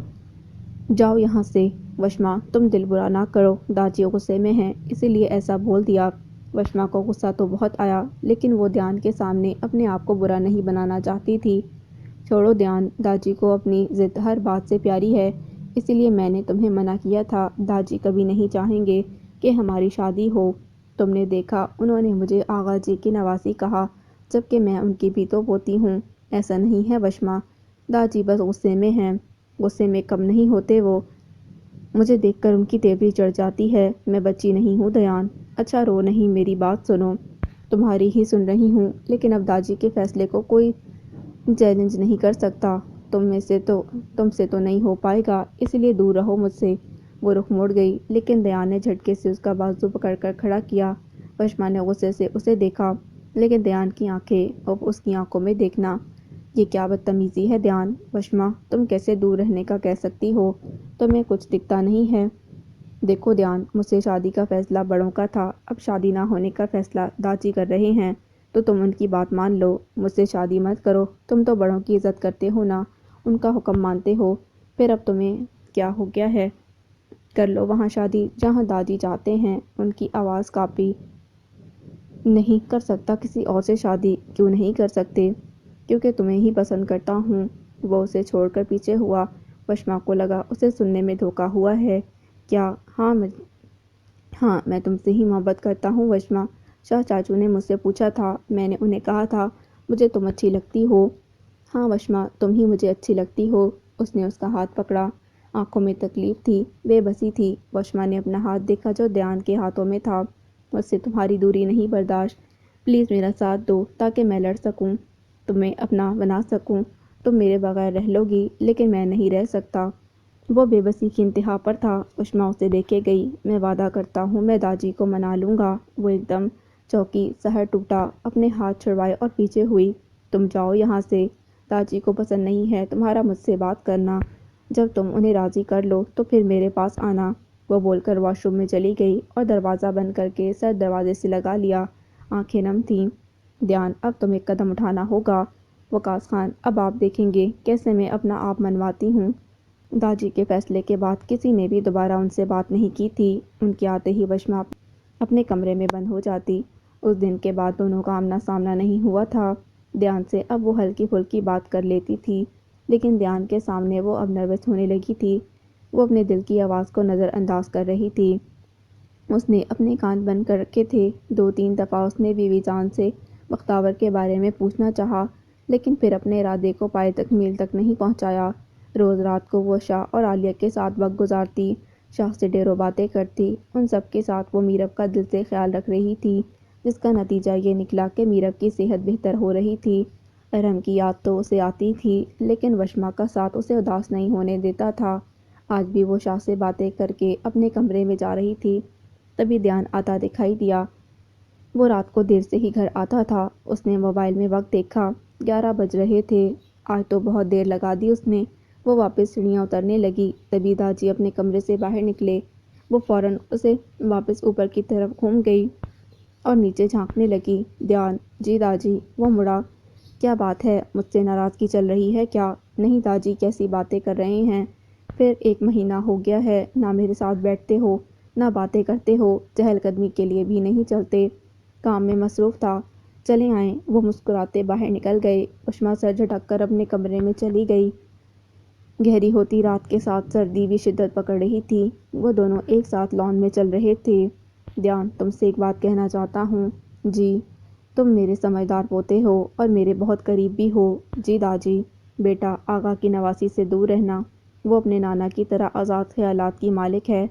جاؤ یہاں سے۔ وشما، تم دل برا نہ کرو، داجی غصے میں ہیں، اسی لیے ایسا بول دیا۔ وشما کو غصہ تو بہت آیا، لیکن وہ دیان کے سامنے اپنے آپ کو برا نہیں بنانا چاہتی تھی۔ چھوڑو دیان، داجی کو اپنی ضد ہر بات سے پیاری ہے، اسی لیے میں نے تمہیں منع کیا تھا۔ داجی کبھی نہیں چاہیں گے کہ ہماری شادی ہو۔ تم نے دیکھا، انہوں نے مجھے آغا جی کی نواسی کہا، جبکہ میں ان کی بھی تو پوتی ہوں۔ ایسا نہیں ہے وشما، داجی بس غصے میں ہیں، غصے میں کم نہیں ہوتے وہ۔ مجھے دیکھ کر ان کی تیوری چڑھ جاتی ہے۔ میں بچی نہیں ہوں دیان۔ اچھا رو نہیں، میری بات سنو۔ تمہاری ہی سن رہی ہوں، لیکن اب داجی کے فیصلے کو کوئی چیلنج نہیں کر سکتا۔ تم سے تو نہیں ہو پائے گا، اس لیے دور رہو مجھ سے۔ وہ رخ موڑ گئی، لیکن دیان نے جھٹکے سے اس کا بازو پکڑ کر کھڑا کیا۔ وشما نے غصے سے اسے دیکھا۔ لیکن دیان کی آنکھیں اور اس کی آنکھوں میں دیکھنا، یہ کیا بدتمیزی ہے دیان؟ وشما، تم کیسے دور رہنے کا کہہ سکتی ہو؟ تمہیں کچھ دکھتا نہیں ہے؟ دیکھو دیان، مجھ سے شادی کا فیصلہ بڑوں کا تھا، اب شادی نہ ہونے کا فیصلہ داجی کر رہے ہیں، تو تم ان کی بات مان لو، مجھ سے شادی مت کرو۔ تم تو بڑوں کی عزت کرتے ہو نا، ان کا حکم مانتے ہو، پھر اب تمہیں کیا ہو گیا ہے؟ کر لو وہاں شادی جہاں داجی چاہتے ہیں۔ ان کی آواز کانپی۔ نہیں کر سکتا کسی اور سے شادی؟ کیوں نہیں کر سکتے؟ کیونکہ تمہیں ہی پسند کرتا ہوں۔ وہ اسے چھوڑ کر پیچھے ہوا۔ وشما کو لگا اسے سننے میں دھوکہ ہوا ہے۔ کیا؟ ہاں میں تم سے ہی محبت کرتا ہوں وشما۔ شاہ چاچو نے مجھ سے پوچھا تھا، میں نے انہیں کہا تھا مجھے تم اچھی لگتی ہو۔ ہاں وشما، تم ہی مجھے اچھی لگتی ہو۔ اس نے اس کا ہاتھ پکڑا۔ آنکھوں میں تکلیف تھی، بے بسی تھی۔ وشما نے اپنا ہاتھ دیکھا جو دیان کے ہاتھوں میں تھا۔ مجھ سے تمہاری دوری نہیں برداشت، پلیز میرا ساتھ دو تاکہ میں لڑ سکوں، تمہیں اپنا بنا سکوں۔ تم میرے بغیر رہ لو گی لیکن میں نہیں رہ سکتا۔ وہ بے بسی کی انتہا پر تھا۔ وشما اسے دیکھے گئی۔ میں وعدہ کرتا ہوں میں داجی کو منا لوں گا۔ وہ ایک دم چونکی، سحر ٹوٹا، اپنے ہاتھ چھڑوائے اور پیچھے ہوئی۔ تم جاؤ یہاں سے، داجی کو پسند نہیں ہے تمہارا مجھ سے بات کرنا۔ جب تم انہیں راضی کر لو تو پھر میرے پاس آنا۔ وہ بول کر واش روم میں چلی گئی اور دروازہ بند کر کے سر دروازے سے لگا لیا۔ آنکھیں نم تھیں۔ دیان، اب تمہیں قدم اٹھانا ہوگا۔ وقاص خان، اب آپ دیکھیں گے کیسے میں اپنا آپ منواتی ہوں۔ داجی کے فیصلے کے بعد کسی نے بھی دوبارہ ان سے بات نہیں کی تھی۔ ان کے آتے ہی وشما اپنے کمرے میں بند ہو جاتی۔ اس دن کے بعد دونوں کا آمنا سامنا نہیں ہوا تھا۔ دیان سے اب وہ ہلکی پھلکی بات کر لیتی تھی، لیکن دیان کے سامنے وہ اب نروس ہونے لگی تھی۔ وہ اپنے دل کی آواز کو نظر انداز کر رہی تھی۔ اس نے اپنے کان بند کر رکھے تھے۔ 2-3 دفعہ اس نے بیوی جان سے بختیور کے بارے میں پوچھنا چاہا، لیکن پھر اپنے ارادے کو پائے تکمیل تک نہیں پہنچایا۔ روز رات کو وہ شاہ اور عالیہ کے ساتھ وقت گزارتی، شاہ سے ڈھیروں باتیں کرتی۔ ان سب کے ساتھ وہ میرب کا دل سے خیال رکھ رہی تھی، جس کا نتیجہ یہ نکلا کہ میرب کی صحت بہتر ہو رہی تھی۔ ارحم کی یاد تو اسے آتی تھی، لیکن وشما کا ساتھ اسے اداس نہیں ہونے دیتا تھا۔ آج بھی وہ شاہ سے باتیں کر کے اپنے کمرے میں جا رہی تھی، تبھی دیان آتا دکھائی دیا۔ وہ رات کو دیر سے ہی گھر آتا تھا۔ اس نے موبائل میں وقت دیکھا، 11 بج رہے تھے۔ آج تو بہت دیر لگا دی اس نے۔ وہ واپس سیڑھیاں اترنے لگی، تبھی داجی اپنے کمرے سے باہر نکلے۔ وہ فوراً اسے واپس اوپر کی طرف گھوم گئی اور نیچے جھانکنے لگی۔ دیان، جی داجی۔ وہ مڑا۔ کیا بات ہے، مجھ سے ناراضگی چل رہی ہے کیا؟ نہیں داجی، کیسی باتیں کر رہے ہیں؟ پھر 1 مہینہ ہو گیا ہے، نہ میرے ساتھ بیٹھتے ہو، نہ باتیں کرتے ہو، چہل قدمی کے لیے بھی نہیں چلتے۔ کام میں مصروف تھا۔ چلے آئیں۔ وہ مسکراتے باہر نکل گئے۔ وشما سر جھٹک کر اپنے کمرے میں چلی گئی۔ گہری ہوتی رات کے ساتھ سردی بھی شدت پکڑ رہی تھی۔ وہ دونوں ایک ساتھ لان میں چل رہے تھے۔ دیان، تم سے ایک بات کہنا چاہتا ہوں۔ جی؟ تم میرے سمجھدار پوتے ہو اور میرے بہت قریب بھی ہو۔ جی داجی۔ بیٹا، آغا کی نواسی سے دور رہنا۔ وہ اپنے نانا کی طرح آزاد خیالات کی مالک ہے۔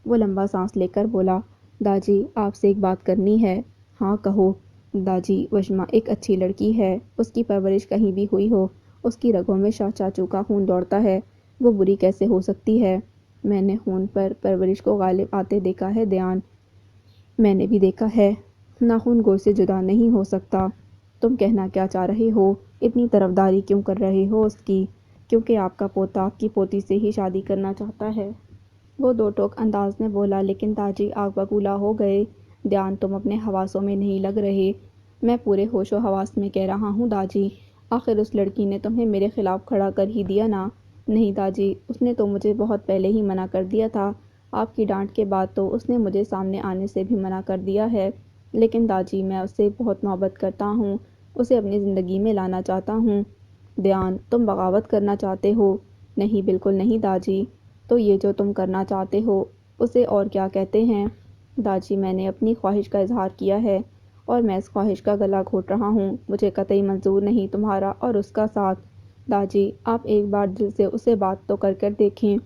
وہ لمبا سانس لے کر بولا، داجی آپ سے ایک بات کرنی ہے۔ ہاں کہو۔ داجی، وشما ایک اچھی لڑکی ہے، اس کی پرورش کہیں بھی ہوئی ہو، اس کی رگوں میں شاہ چاچو کا خون دوڑتا ہے، وہ بری کیسے ہو سکتی ہے؟ میں نے خون پر پرورش کو غالب آتے دیکھا ہے دیان۔ میں نے بھی دیکھا ہے، ناخن گوشت سے جدا نہیں ہو سکتا۔ تم کہنا کیا چاہ رہے ہو؟ اتنی طرفداری کیوں کر رہے ہو اس کی؟ کیونکہ آپ کا پوتا آپ کی پوتی سے ہی شادی کرنا چاہتا ہے۔ وہ 2 ٹوک انداز میں بولا، لیکن داجی آگ بگولا ہو گئے۔ دیان، تم اپنے حواسوں میں نہیں لگ رہے۔ میں پورے ہوش و حواس میں کہہ رہا ہوں داجی۔ آخر اس لڑکی نے تمہیں میرے خلاف کھڑا کر ہی دیا نا؟ نہیں داجی، اس نے تو مجھے بہت پہلے ہی منع کر دیا تھا۔ آپ کی ڈانٹ کے بعد تو اس نے مجھے سامنے آنے سے بھی منع کر دیا ہے۔ لیکن داجی، میں اس سے بہت محبت کرتا ہوں، اسے اپنی زندگی میں لانا چاہتا ہوں۔ دیان، تم بغاوت کرنا چاہتے ہو؟ نہیں، بالکل نہیں داجی۔ تو یہ جو تم کرنا چاہتے ہو، اسے اور کیا کہتے ہیں؟ داجی، میں نے اپنی خواہش کا اظہار کیا ہے اور میں اس خواہش کا گلا گھونٹ رہا ہوں۔ مجھے قطعی منظور نہیں تمہارا اور اس کا ساتھ۔ داجی، آپ ایک بار دل سے اسے بات تو کر دیکھیں۔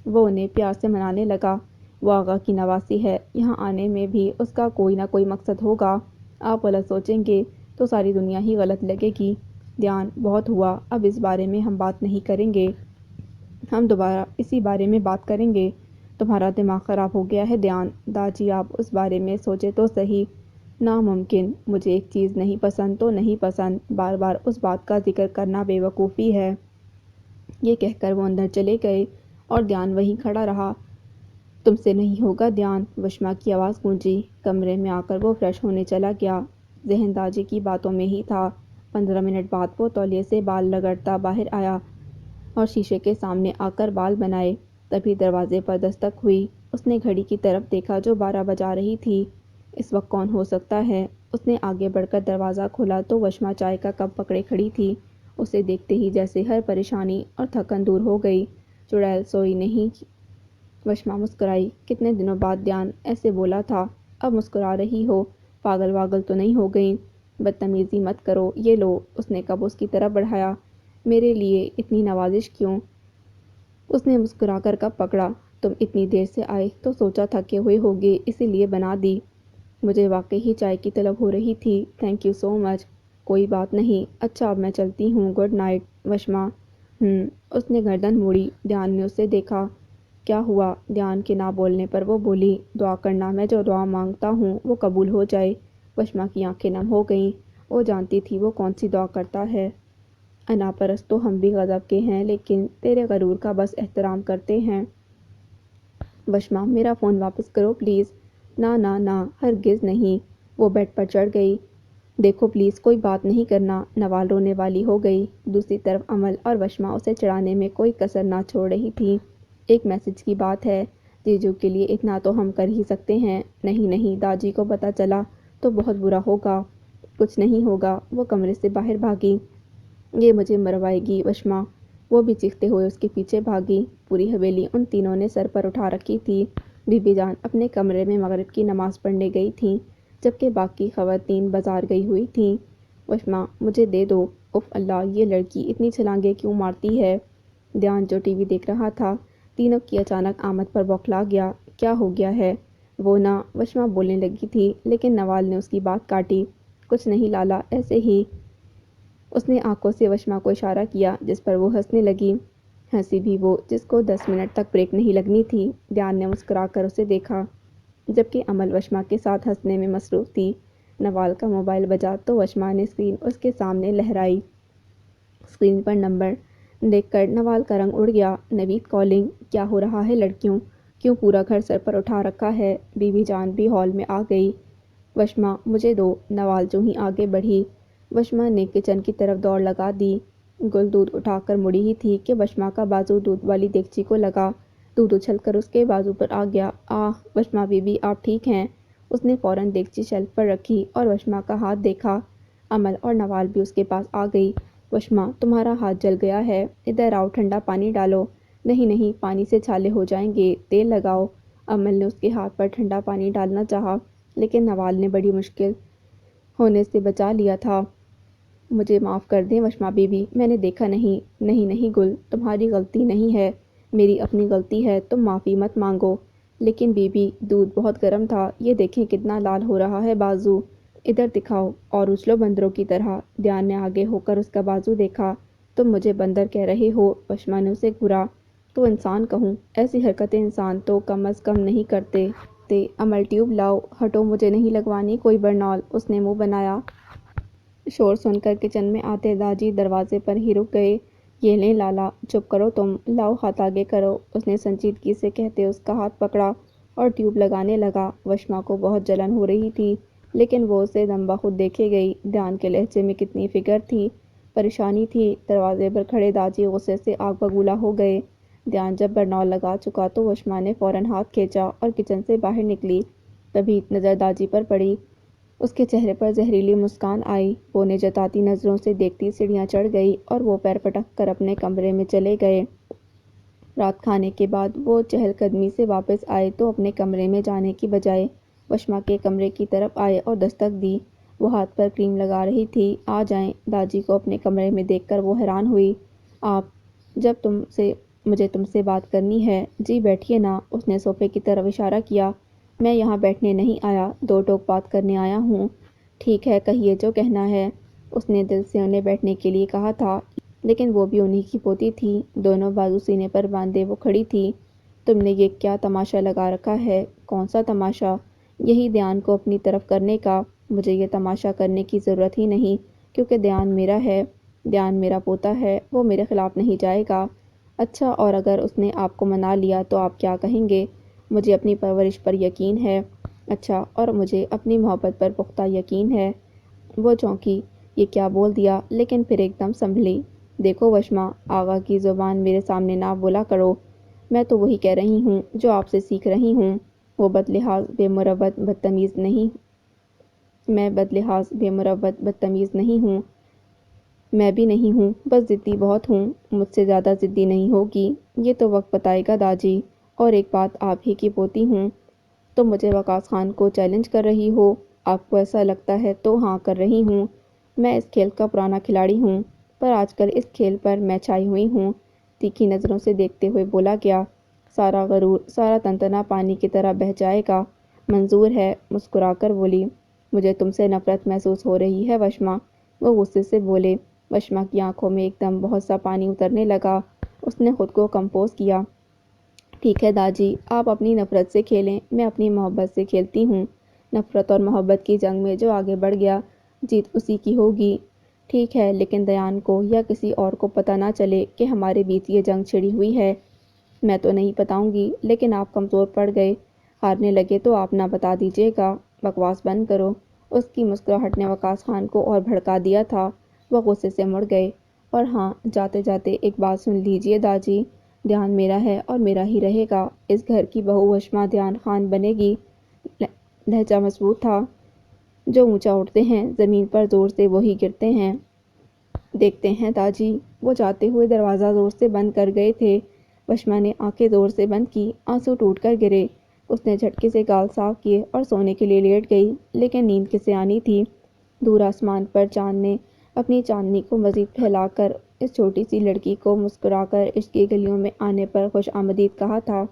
وہ انہیں پیار سے منانے لگا۔ وہ آغا کی نواسی ہے، یہاں آنے میں بھی اس کا کوئی نہ کوئی مقصد ہوگا۔ آپ غلط سوچیں گے تو ساری دنیا ہی غلط لگے گی۔ دیان، بہت ہوا، اب اس بارے میں ہم بات نہیں کریں گے۔ ہم دوبارہ اسی بارے میں بات کریں گے۔ تمہارا دماغ خراب ہو گیا ہے دیان۔ داجی، آپ اس بارے میں سوچیں تو صحیح۔ ناممکن، مجھے ایک چیز نہیں پسند تو نہیں پسند، بار بار اس بات کا ذکر کرنا بے وقوفی ہے۔ یہ کہہ کر وہ اندر چلے گئے اور دھیان وہیں کھڑا رہا۔ تم سے نہیں ہوگا دھیان، وشما کی آواز گونجی۔ کمرے میں آ کر وہ فریش ہونے چلا گیا۔ ذہن داجی کی باتوں میں ہی تھا۔ 15 منٹ بعد وہ تولیے سے بال رگڑتا باہر آیا اور شیشے کے سامنے آ کر بال بنائے۔ تبھی دروازے پر دستک ہوئی۔ اس نے گھڑی کی طرف دیکھا جو 12 بجا رہی تھی۔ اس وقت کون ہو سکتا ہے؟ اس نے آگے بڑھ کر دروازہ کھولا تو وشما چائے کا کپ پکڑے کھڑی تھی۔ اسے دیکھتے ہی جیسے ہر پریشانی اور تھکن دور ہو گئی۔ چڑیل سوئی نہیں؟ وشما مسکرائی۔ کتنے دنوں بعد دھیان ایسے بولا تھا، اب مسکرا رہی ہو؟ پاگل واگل تو نہیں ہو گئی؟ بدتمیزی مت کرو، یہ لو۔ اس نے کپ اس کی طرف بڑھایا۔ میرے لیے اتنی نوازش کیوں؟ اس نے مسکرا کر کپ پکڑا۔ تم اتنی دیر سے آئے تو سوچا تھکے ہوئے ہوگے، اسی لیے بنا دی۔ مجھے واقعی ہی چائے کی طلب ہو رہی تھی۔ تھینک یو سو مچ۔ کوئی بات نہیں۔ اچھا اب میں چلتی ہوں، گڈ نائٹ وشما۔ اس نے گردن موڑی۔ دھیان نے اسے دیکھا۔ کیا ہوا؟ دھیان کے نہ بولنے پر وہ بولی، دعا کرنا میں جو دعا مانگتا ہوں وہ قبول ہو جائے۔ وشما کی آنکھیں نم ہو گئیں۔ وہ جانتی تھی وہ کون سی دعا کرتا ہے۔ انا پرست تو ہم بھی غضب کے ہیں، لیکن تیرے غرور کا بس احترام کرتے ہیں۔ وشما میرا فون واپس کرو پلیز۔ نہ نہ نہ، ہرگز نہیں۔ وہ بیڈ پر چڑھ گئی۔ دیکھو پلیز کوئی بات نہیں کرنا۔ نوال رونے والی ہو گئی۔ دوسری طرف امل اور وشما اسے چڑھانے میں کوئی کسر نہ چھوڑ رہی تھیں۔ ایک میسج کی بات ہے، جیجو کے لیے اتنا تو ہم کر ہی سکتے ہیں۔ نہیں نہیں، داجی کو پتہ چلا تو بہت برا ہوگا۔ کچھ نہیں ہوگا۔ وہ کمرے سے باہر بھاگی۔ یہ مجھے مروائے گی وشما۔ وہ بھی چیختے ہوئے اس کے پیچھے بھاگی۔ پوری حویلی ان تینوں نے سر پر اٹھا رکھی تھی۔ بی بی جان اپنے کمرے میں مغرب کی نماز پڑھنے گئی تھیں، جبکہ باقی خواتین بازار گئی ہوئی تھیں۔ وشما مجھے دے دو۔ اف اللہ، یہ لڑکی اتنی چھلانگیں کیوں مارتی ہے؟ دھیان جو ٹی وی دیکھ رہا تھا، تینوں کی اچانک آمد پر بوکھلا گیا۔ کیا ہو گیا ہے؟ وہ نہ، وشما بولنے لگی تھی لیکن نوال نے اس کی بات کاٹی۔ کچھ نہیں لالا، ایسے ہی۔ اس نے آنکھوں سے وشما کو اشارہ کیا، جس پر وہ ہنسنے لگی۔ ہنسی بھی وہ جس کو 10 منٹ تک بریک نہیں لگنی تھی۔ دھیان نے مسکرا کر اسے دیکھا، جبکہ امل وشما کے ساتھ ہنسنے میں مصروف تھی۔ نوال کا موبائل بجا تو وشما نے اسکرین اس کے سامنے لہرائی۔ اسکرین پر نمبر دیکھ کر نوال کا رنگ اڑ گیا۔ نوید کالنگ۔ کیا ہو رہا ہے لڑکیوں؟ کیوں پورا گھر سر پر اٹھا رکھا ہے؟ بی بی جان بھی ہال میں آ گئی۔ وشما مجھے دو۔ نوال جو ہی آگے بڑھی، وشما نے کچن کی طرف دوڑ لگا دی۔ گل دودھ اٹھا کر مڑی ہی تھی کہ وشما کا بازو دودھ والی دیگچی کو لگا۔ دودھ اچھل کر اس کے بازو پر آ گیا۔ آہ وشما بی بی، آپ ٹھیک ہیں؟ اس نے فوراً دیگچی شیلف پر رکھی اور وشما کا ہاتھ دیکھا۔ امل اور نوال بھی اس کے پاس آ گئی۔ وشما تمہارا ہاتھ جل گیا ہے، ادھر آؤ، ٹھنڈا پانی ڈالو۔ نہیں نہیں، پانی سے چھالے ہو جائیں گے، تیل لگاؤ۔ امل نے اس کے ہاتھ پر ٹھنڈا پانی ڈالنا چاہا، لیکن نوال نے بڑی مشکل ہونے سے بچا لیا تھا۔ مجھے معاف کر دیں وشما بی بی، میں نے دیکھا نہیں۔ نہیں نہیں گل، تمہاری غلطی نہیں ہے، میری اپنی غلطی ہے، تم معافی مت مانگو۔ لیکن بی بی، دودھ بہت گرم تھا، یہ دیکھیں کتنا لال ہو رہا ہے بازو۔ ادھر دکھاؤ اور اچھلو بندروں کی طرح۔ دھیان نے آگے ہو کر اس کا بازو دیکھا۔ تم مجھے بندر کہہ رہے ہو؟ وشما نے اسے گھورا۔ تو انسان کہوں؟ ایسی حرکتیں انسان تو کم از کم نہیں کرتے۔ امل ٹیوب لاؤ۔ ہٹو، مجھے نہیں لگوانی کوئی برنال۔ اس نے منہ بنایا۔ شور سن کر کچن میں آتے داجی دروازے پر ہی رک گئے۔ یہ لیں لالا۔ چپ کرو تم، لاؤ ہاتھ آگے کرو۔ اس نے سنجیدگی سے کہتے اس کا ہاتھ پکڑا اور ٹیوب لگانے لگا۔ وشما کو بہت جلن ہو رہی تھی، لیکن وہ اسے دم بخود دیکھے گئی۔ دھیان کے لہجے میں کتنی فکر تھی، پریشانی تھی۔ دروازے پر کھڑے داجی غصے سے آگ بگولا ہو گئے۔ دھیان جب برنال لگا چکا تو وشما نے فوراً ہاتھ کھینچا اور کچن سے باہر نکلی۔ تبھی نظر داجی پر پڑی۔ اس کے چہرے پر زہریلی مسکان آئی۔ وہ انہیں جتاتی نظروں سے دیکھتی سیڑھیاں چڑھ گئی اور وہ پیر پٹک کر اپنے کمرے میں چلے گئے۔ رات کھانے کے بعد وہ چہل قدمی سے واپس آئے تو اپنے کمرے میں جانے کی بجائے وشما کے کمرے کی طرف آئے اور دستک دی۔ وہ ہاتھ پر کریم لگا رہی تھی۔ آ جائیں۔ داجی کو اپنے کمرے میں دیکھ کر وہ حیران ہوئی۔ آپ؟ جب مجھے تم سے بات کرنی ہے۔ جی بیٹھیے نا۔ اس نے صوفے کی طرف اشارہ کیا۔ میں یہاں بیٹھنے نہیں آیا، دو ٹوک بات کرنے آیا ہوں۔ ٹھیک ہے، کہیے جو کہنا ہے۔ اس نے دل سے انہیں بیٹھنے کے لیے کہا تھا، لیکن وہ بھی انہی کی پوتی تھی۔ دونوں بازو سینے پر باندھے وہ کھڑی تھی۔ تم نے یہ کیا تماشا لگا رکھا ہے؟ کون سا تماشا؟ یہی دھیان کو اپنی طرف کرنے کا۔ مجھے یہ تماشا کرنے کی ضرورت ہی نہیں، کیونکہ دیان میرا ہے، دیان میرا پوتا ہے، وہ میرے خلاف نہیں جائے گا۔ اچھا، اور اگر اس نے آپ کو منا لیا تو آپ کیا کہیں گے؟ مجھے اپنی پرورش پر یقین ہے۔ اچھا، اور مجھے اپنی محبت پر پختہ یقین ہے۔ وہ چونکی، یہ کیا بول دیا، لیکن پھر ایک دم سنبھلی۔ دیکھو وشما، آغا کی زبان میرے سامنے نہ بولا کرو، میں تو وہی کہہ رہی ہوں جو آپ سے سیکھ رہی ہوں۔ وہ بدلحاظ بے مروت بدتمیز نہیں، میں بدلحاظ بے مروت بدتمیز نہیں ہوں، میں بھی نہیں ہوں، بس ضدی بہت ہوں، مجھ سے زیادہ ضدی نہیں ہوگی، یہ تو وقت بتائے گا داجی۔ اور ایک بات، آپ ہی کی پوتی ہوں، تم مجھے وقاص خان کو چیلنج کر رہی ہو؟ آپ کو ایسا لگتا ہے تو ہاں کر رہی ہوں، میں اس کھیل کا پرانا کھلاڑی ہوں، پر آج کل اس کھیل پر میں چھائی ہوئی ہوں۔ تیکھی نظروں سے دیکھتے ہوئے بولا گیا، سارا غرور، سارا تنتنا پانی کی طرح بہہ جائے گا۔ منظور ہے، مسکرا کر بولی، مجھے تم سے نفرت محسوس ہو رہی ہے وشما۔ وہ غصے سے بولے۔ وشما کی آنکھوں میں ایک دم بہت سا پانی اترنے لگا۔ اس نے خود کو کمپوز کیا۔ ٹھیک ہے داجی، آپ اپنی نفرت سے کھیلیں، میں اپنی محبت سے کھیلتی ہوں۔ نفرت اور محبت کی جنگ میں جو آگے بڑھ گیا، جیت اسی کی ہوگی۔ ٹھیک ہے، لیکن دیان کو یا کسی اور کو پتہ نہ چلے کہ ہمارے بیچ یہ جنگ چھڑی ہوئی ہے۔ میں تو نہیں بتاؤں گی، لیکن آپ کمزور پڑ گئے، ہارنے لگے تو آپ نہ بتا دیجیے گا۔ بکواس بند کرو۔ اس کی مسکراہٹ نے وقاص خان کو اور بھڑکا دیا تھا۔ وہ غصے سے مڑ گئے۔ اور ہاں، جاتے جاتے ایک بات سن لیجیے داجی، دیان میرا ہے اور میرا ہی رہے گا۔ اس گھر کی بہو وشما دیان خان بنے گی۔ لہجہ مضبوط تھا۔ جو اونچا اٹھتے ہیں زمین پر زور سے وہی گرتے ہیں۔ دیکھتے ہیں داجی۔ وہ جاتے ہوئے دروازہ زور سے بند کر گئے تھے۔ وشما نے آنکھیں زور سے بند کی، آنسو ٹوٹ کر گرے۔ اس نے جھٹکے سے گال صاف کیے اور سونے کے لیے لیٹ گئی، لیکن نیند کسے آنی تھی؟ دور آسمان پر چاند نے اپنی چاندنی کو مزید پھیلا کر اس چھوٹی سی لڑکی کو مسکرا کر عشق کی گلیوں میں آنے پر خوش آمدید کہا تھا۔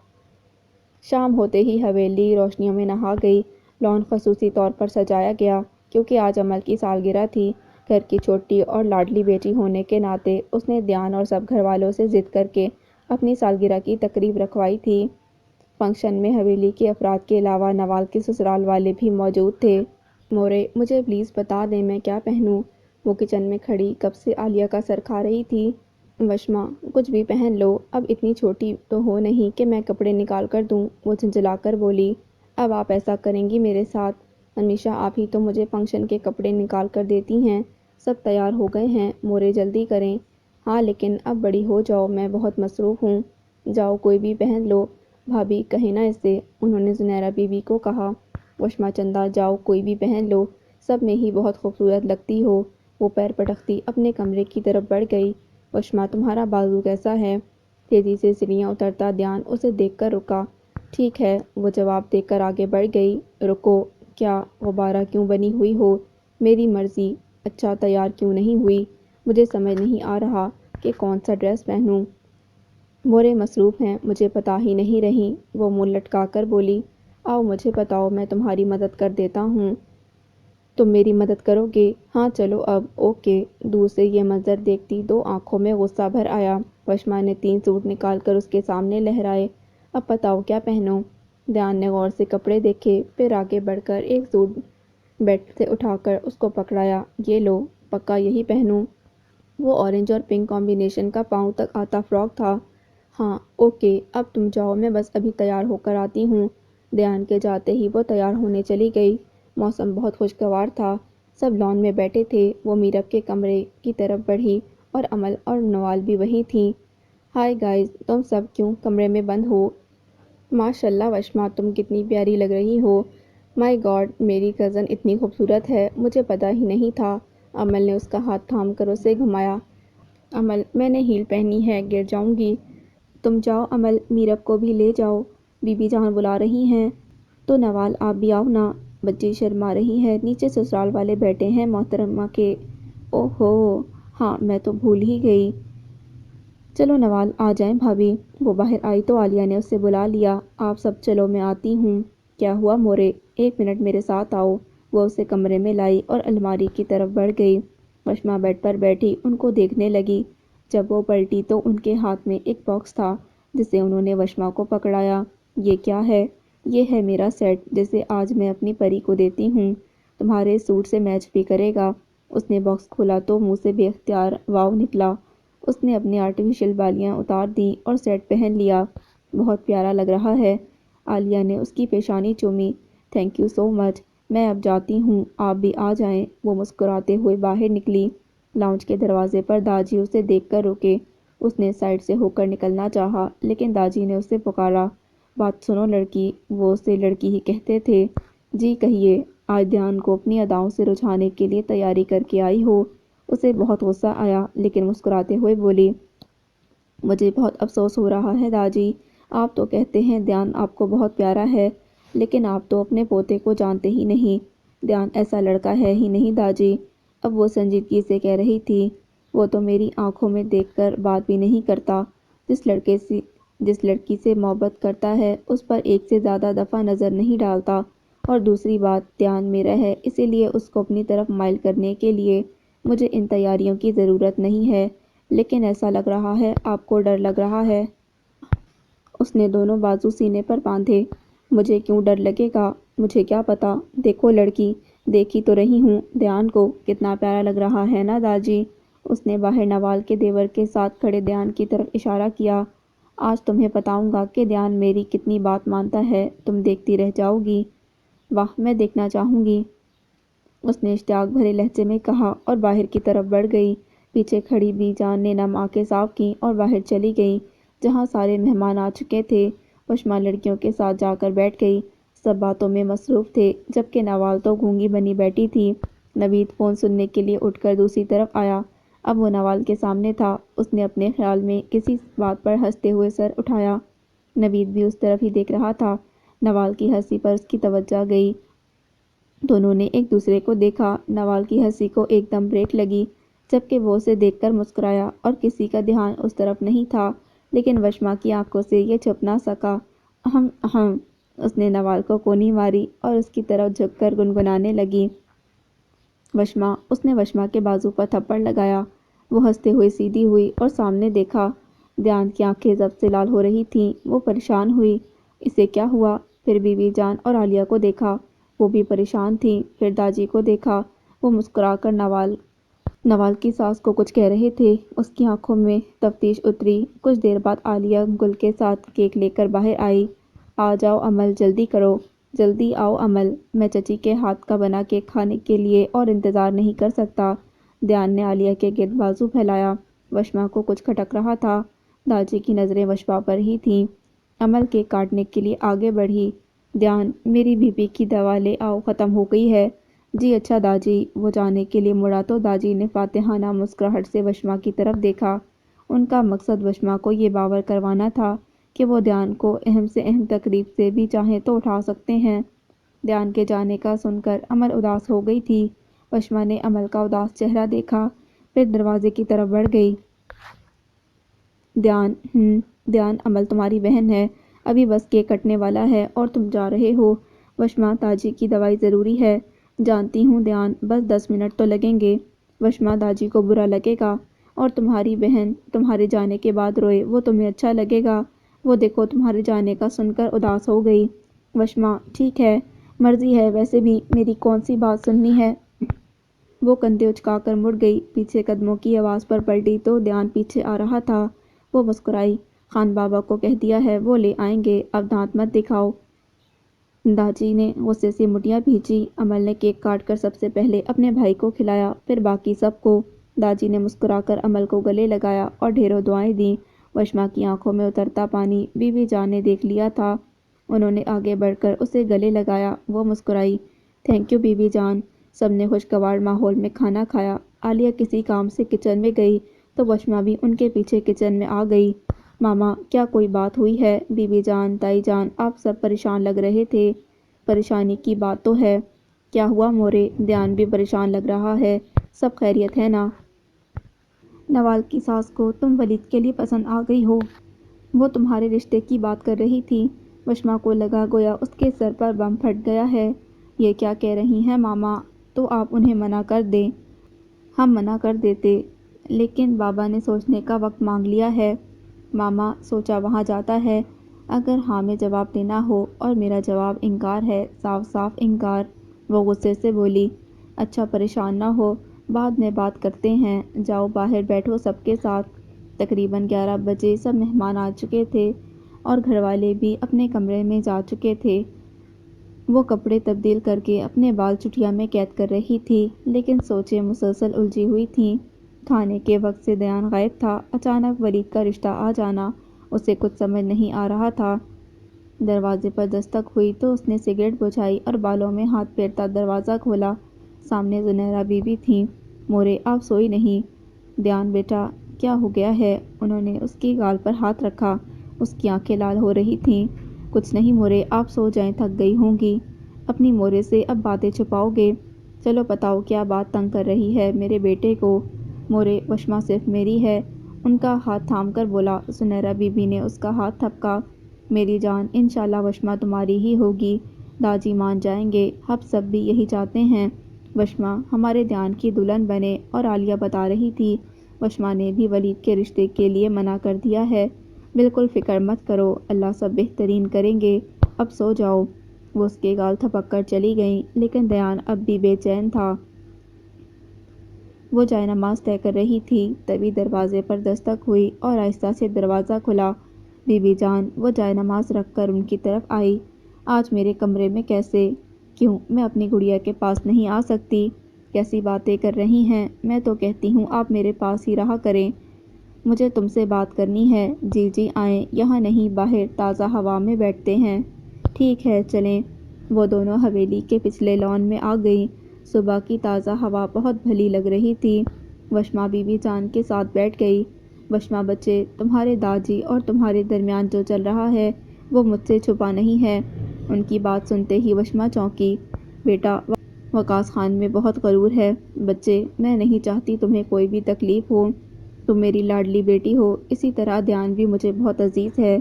شام ہوتے ہی حویلی روشنیوں میں نہا گئی۔ لان خصوصی طور پر سجایا گیا، کیونکہ آج امل کی سالگرہ تھی۔ گھر کی چھوٹی اور لاڈلی بیٹی ہونے کے ناطے اس نے دیان اور سب گھر والوں سے ضد کر کے اپنی سالگرہ کی تقریب رکھوائی تھی۔ فنکشن میں حویلی کے افراد کے علاوہ نوال کے سسرال والے بھی موجود تھے۔ مورے، مجھے پلیز بتا دیں میں کیا پہنوں؟ وہ کچن میں کھڑی کب سے عالیہ کا سر کھا رہی تھی۔ وشما، کچھ بھی پہن لو، اب اتنی چھوٹی تو ہو نہیں کہ میں کپڑے نکال کر دوں، وہ جھنجھلا کر بولی۔ اب آپ ایسا کریں گی میرے ساتھ؟ ہمیشہ آپ ہی تو مجھے فنکشن کے کپڑے نکال کر دیتی ہیں۔ سب تیار ہو گئے ہیں، مورے جلدی کریں۔ ہاں لیکن اب بڑی ہو جاؤ، میں بہت مصروف ہوں۔ جاؤ کوئی بھی پہن لو، بھابھی کہیں نہ اسے، انہوں نے زنیرہ بی بی کو کہا۔ وشما چندا، جاؤ کوئی بھی پہن لو، سب میں ہی بہت خوبصورت لگتی ہو۔ وہ پیر پٹکتی اپنے کمرے کی طرف بڑھ گئی۔ وشما، تمہارا بازو کیسا ہے؟ تیزی سے سیڑھیاں اترتا دیان اسے دیکھ کر رکا۔ ٹھیک ہے، وہ جواب دے کر آگے بڑھ گئی۔ رکو، کیا غبارہ کیوں بنی ہوئی ہو؟ میری مرضی۔ اچھا، تیار کیوں نہیں ہوئی؟ مجھے سمجھ نہیں آ رہا کہ کون سا ڈریس پہنوں۔ مورے مصروف ہیں، مجھے پتا ہی نہیں رہیں، وہ منہ لٹکا کر بولی۔ آؤ مجھے بتاؤ، میں تمہاری مدد کر دیتا ہوں۔ تم میری مدد کرو گے؟ ہاں چلو اب، اوکے۔ دور سے یہ منظر دیکھتی دو آنکھوں میں غصہ بھر آیا۔ وشما نے 3 سوٹ نکال کر اس کے سامنے لہرائے۔ اب بتاؤ کیا پہنوں؟ دیان نے غور سے کپڑے دیکھے، پھر آگے بڑھ کر ایک سوٹ بیڈ سے اٹھا کر اس کو پکڑایا۔ یہ لو، پکا یہی پہنوں؟ وہ اورنج اور پنک کمبینیشن کا پاؤں تک آتا فراک تھا۔ ہاں، اوکے، اب تم جاؤ، میں بس ابھی تیار ہو کر آتی ہوں۔ دیان کے جاتے ہی وہ تیار ہونے چلی گئی۔ موسم بہت خوشگوار تھا۔ سب لان میں بیٹھے تھے۔ وہ میرب کے کمرے کی طرف بڑھی اور امل اور نوال بھی وہیں تھیں۔ ہائی گائز، تم سب کیوں کمرے میں بند ہو؟ ماشاء اللہ وشما، تم کتنی پیاری لگ رہی ہو۔ مائی گاڈ، میری کزن اتنی خوبصورت ہے، مجھے پتا ہی نہیں تھا۔ امل نے اس کا ہاتھ تھام کر اسے گھمایا۔ امل، میں نے ہیل پہنی ہے، گر جاؤں گی۔ تم جاؤ امل، میرب کو بھی لے جاؤ، بی بی جان بلا رہی ہیں۔ تو نوال آپ بھی آؤ نا، بچی شرما رہی ہے، نیچے سسرال والے بیٹھے ہیں محترمہ کے۔ اوہ ہو، ہاں میں تو بھول ہی گئی۔ چلو نوال آ جائیں بھابھی۔ وہ باہر آئی تو عالیہ نے اسے بلا لیا۔ آپ سب چلو، میں آتی ہوں۔ کیا ہوا مورے؟ 1 منٹ میرے ساتھ آؤ۔ وہ اسے کمرے میں لائی اور الماری کی طرف بڑھ گئی۔ وشما بیڈ پر بیٹھی ان کو دیکھنے لگی۔ جب وہ پلٹی تو ان کے ہاتھ میں ایک باکس تھا، جسے انہوں نے وشما کو پکڑایا۔ یہ کیا ہے؟ یہ ہے میرا سیٹ، جسے آج میں اپنی پری کو دیتی ہوں۔ تمہارے سوٹ سے میچ بھی کرے گا۔ اس نے باکس کھولا تو منہ سے بے اختیار واو نکلا۔ اس نے اپنی آرٹیفیشل بالیاں اتار دیں اور سیٹ پہن لیا۔ بہت پیارا لگ رہا ہے۔ عالیہ نے اس کی پیشانی چومی۔ تھینک یو سو مچ، میں اب جاتی ہوں، آپ بھی آ جائیں۔ وہ مسکراتے ہوئے باہر نکلی۔ لاؤنج کے دروازے پر داجی اسے دیکھ کر رکے۔ اس نے سائڈ سے ہو کر نکلنا چاہا لیکن داجی نے اسے پکارا۔ بات سنو لڑکی، وہ اسے لڑکی ہی کہتے تھے۔ جی کہیے، آج دھیان کو اپنی اداؤں سے رجھانے کے لیے تیاری کر کے آئی ہو؟ اسے بہت غصہ آیا لیکن مسکراتے ہوئے بولی، مجھے بہت افسوس ہو رہا ہے داجی، آپ تو کہتے ہیں دھیان آپ کو بہت پیارا ہے، لیکن آپ تو اپنے پوتے کو جانتے ہی نہیں۔ دھیان ایسا لڑکا ہے ہی نہیں داجی۔ اب وہ سنجیدگی سے کہہ رہی تھی، وہ تو میری آنکھوں میں دیکھ کر بات بھی نہیں کرتا۔ جس لڑکی سے محبت کرتا ہے اس پر ایک سے زیادہ دفعہ نظر نہیں ڈالتا، اور دوسری بات دھیان میرا ہے، اسی لیے اس کو اپنی طرف مائل کرنے کے لیے مجھے ان تیاریوں کی ضرورت نہیں ہے، لیکن ایسا لگ رہا ہے آپ کو ڈر لگ رہا ہے۔ اس نے دونوں بازو سینے پر باندھے۔ مجھے کیوں ڈر لگے گا؟ مجھے کیا پتا؟ دیکھو لڑکی، دیکھ ہی تو رہی ہوں دھیان کو، کتنا پیارا لگ رہا ہے نا داجی؟ اس نے باہر نوال کے دیور کے ساتھ کھڑے دھیان کی طرف اشارہ کیا۔ آج تمہیں بتاؤں گا کہ دھیان میری کتنی بات مانتا ہے، تم دیکھتی رہ جاؤ گی۔ واہ، میں دیکھنا چاہوں گی، اس نے اشتیاق بھرے لہجے میں کہا اور باہر کی طرف بڑھ گئی۔ پیچھے کھڑی بی جان نے نم آنکھیں صاف کیں اور باہر چلی گئی جہاں سارے مہمان آ چکے تھے۔ وشما لڑکیوں کے ساتھ جا کر بیٹھ گئی۔ سب باتوں میں مصروف تھے جبکہ نوال تو گونگی بنی بیٹھی تھی۔ نوید فون سننے کے لیے اٹھ کر دوسری طرف آیا۔ اب وہ نوال کے سامنے تھا۔ اس نے اپنے خیال میں کسی بات پر ہنستے ہوئے سر اٹھایا۔ نوید بھی اس طرف ہی دیکھ رہا تھا۔ نوال کی ہنسی پر اس کی توجہ گئی۔ دونوں نے ایک دوسرے کو دیکھا۔ نوال کی ہنسی کو ایک دم بریک لگی جبکہ وہ اسے دیکھ کر مسکرایا اور کسی کا دھیان اس طرف نہیں تھا، لیکن وشما کی آنکھوں سے یہ چھپ نہ سکا۔ اہم اہم، اس نے نوال کو کونی ماری اور اس کی طرف جھک کر گنگنانے لگی۔ وشما، اس نے وشما کے بازو پر تھپڑ لگایا۔ وہ ہنستے ہوئے سیدھی ہوئی اور سامنے دیکھا۔ دھیان کی آنکھیں ضبط سے لال ہو رہی تھیں۔ وہ پریشان ہوئی، اسے کیا ہوا؟ پھر بیوی جان اور عالیہ کو دیکھا، وہ بھی پریشان تھیں۔ پھر داجی کو دیکھا، وہ مسکرا کر نوال کی ساس کو کچھ کہہ رہے تھے۔ اس کی آنکھوں میں تفتیش اتری۔ کچھ دیر بعد عالیہ گل کے ساتھ کیک لے کر باہر آئی۔ آ جاؤ امل، جلدی کرو، جلدی آؤ امل، میں چچی کے ہاتھ کا بنا کیک کھانے کے لیے اور انتظار نہیں کر سکتا۔ دھیان نے عالیہ کے گرد بازو پھیلایا۔ وشما کو کچھ کھٹک رہا تھا۔ داجی کی نظریں وشما پر ہی تھیں۔ امل کیک کاٹنے کے لیے آگے بڑھی۔ دھیان، میری بی پی کی دوا لے آؤ، ختم ہو گئی ہے۔ جی اچھا داجی۔ وہ جانے کے لیے مڑا تو داجی نے فاتحانہ مسکراہٹ سے وشما کی طرف دیکھا۔ ان کا مقصد وشما کو یہ باور کروانا تھا کہ وہ دھیان کو اہم سے اہم تقریب سے بھی چاہیں تو اٹھا سکتے ہیں۔ دھیان کے جانے کا سن کر امل اداس ہو گئی تھی۔ وشما نے امل کا اداس چہرہ دیکھا، پھر دروازے کی طرف بڑھ گئی۔ دھیان، دھیان، امل تمہاری بہن ہے، ابھی بس کیک کٹنے والا ہے اور تم جا رہے ہو۔ وشما، داجی کی دوائی ضروری ہے۔ جانتی ہوں دھیان، بس 10 منٹ تو لگیں گے۔ وشما، داجی کو برا لگے گا، اور تمہاری بہن تمہارے جانے کے بعد روئے وہ تمہیں اچھا لگے گا؟ وہ دیکھو تمہارے جانے کا سن کر اداس ہو گئی۔ وشما، ٹھیک ہے، مرضی ہے، ویسے بھی میری کون سی بات سننی ہے؟ وہ کندھے اچکا کر مڑ گئی۔ پیچھے قدموں کی آواز پر پلٹی تو دھیان پیچھے آ رہا تھا۔ وہ مسکرائی، خان بابا کو کہہ دیا ہے، وہ لے آئیں گے، اب دانت مت دکھاؤ۔ داجی نے غصے سے مٹیاں بھینچی۔ امل نے کیک کاٹ کر سب سے پہلے اپنے بھائی کو کھلایا، پھر باقی سب کو۔ داجی نے مسکرا کر امل کو گلے لگایا اور ڈھیروں دعائیں دیں۔ وشما کی آنکھوں میں اترتا پانی بیوی جان نے دیکھ لیا تھا۔ انہوں نے آگے بڑھ کر اسے گلے لگایا۔ وہ مسکرائی، تھینک یو بیوی جان۔ سب نے خوشگوار ماحول میں کھانا کھایا۔ عالیہ کسی کام سے کچن میں گئی تو وشما بھی ان کے پیچھے کچن میں آ گئی۔ ماما، کیا کوئی بات ہوئی ہے؟ بیوی جان، تائی جان، آپ سب پریشان لگ رہے تھے۔ پریشانی کی بات تو ہے۔ کیا ہوا مورے؟ دھیان بھی پریشان لگ رہا ہے۔ سب خیریت ہے نا؟ نوال کی ساس کو تم ولید کے لیے پسند آ گئی ہو؟ وہ تمہارے رشتے کی بات کر رہی تھی۔ وشما کو لگا گویا اس کے سر پر بم پھٹ گیا ہے۔ یہ کیا کہہ رہی ہیں ماما؟ تو آپ انہیں منع کر دیں۔ ہم منع کر دیتے، لیکن بابا نے سوچنے کا وقت مانگ لیا ہے۔ ماما، سوچا وہاں جاتا ہے؟ اگر ہاں میں جواب دینا ہو اور میرا جواب انکار ہے، صاف صاف انکار، وہ غصے سے بولی، اچھا پریشان نہ ہو، بعد میں بات کرتے ہیں، جاؤ باہر بیٹھو سب کے ساتھ۔ تقریباً 11 بجے سب مہمان آ چکے تھے اور گھر والے بھی اپنے کمرے میں جا چکے تھے۔ وہ کپڑے تبدیل کر کے اپنے بال چٹیا میں قید کر رہی تھی، لیکن سوچیں مسلسل الجھی ہوئی تھیں۔ کھانے کے وقت سے دیان غائب تھا۔ اچانک ولید کا رشتہ آ جانا، اسے کچھ سمجھ نہیں آ رہا تھا۔ دروازے پر دستک ہوئی تو اس نے سگریٹ بجھائی اور بالوں میں ہاتھ پھیرتا دروازہ کھولا۔ سامنے زنیرہ بی بی تھیں۔ مورے آپ سوئی نہیں؟ دیان بیٹا کیا ہو گیا ہے؟ انہوں نے اس کی گال پر ہاتھ رکھا۔ اس کی آنکھیں لال ہو رہی تھیں۔ کچھ نہیں مورے، آپ سو جائیں، تھک گئی ہوں گی۔ اپنی مورے سے اب باتیں چھپاؤ گے؟ چلو بتاؤ کیا بات تنگ کر رہی ہے میرے بیٹے کو؟ مورے وشما صرف میری ہے، ان کا ہاتھ تھام کر بولا۔ زنیرہ بی بی نے اس کا ہاتھ تھپکا۔ میری جان، انشاءاللہ وشما تمہاری ہی ہوگی، داجی مان جائیں گے، ہم سب بھی یہی چاہتے ہیں وشما ہمارے دیان کی دلہن بنے۔ اور عالیہ بتا رہی تھی وشما نے بھی ولید کے رشتے کے لیے منع کر دیا ہے۔ بالکل فکر مت کرو، اللہ سب بہترین کریں گے، اب سو جاؤ۔ وہ اس کے گال تھپک کر چلی گئیں، لیکن دیان اب بھی بے چین تھا۔ وہ جائے نماز طے کر رہی تھی، تبھی دروازے پر دستک ہوئی اور آہستہ سے دروازہ کھلا۔ بی بی جان وہ جائے نماز رکھ کر ان کی طرف آئی۔ آج میرے کمرے میں کیسے؟ کیوں میں اپنی گڑیا کے پاس نہیں آ سکتی؟ کیسی باتیں کر رہی ہیں؟ میں تو کہتی ہوں آپ میرے پاس ہی رہا کریں، مجھے تم سے بات کرنی ہے۔ جی جی آئیں، یہاں نہیں باہر تازہ ہوا میں بیٹھتے ہیں۔ ٹھیک ہے چلیں۔ وہ دونوں حویلی کے پچھلے لان میں آ گئیں۔ صبح کی تازہ ہوا بہت بھلی لگ رہی تھی۔ وشما بی بی جان کے ساتھ بیٹھ گئی۔ وشما بچے، تمہارے داجی اور تمہارے درمیان جو چل رہا ہے وہ مجھ سے چھپا نہیں ہے۔ ان کی بات سنتے ہی وشما چونکی۔ بیٹا وقاص خان میں بہت غرور ہے۔ بچے میں نہیں چاہتی تمہیں کوئی بھی تکلیف ہو، تم میری لاڈلی بیٹی ہو، اسی طرح دیان بھی مجھے بہت عزیز ہے۔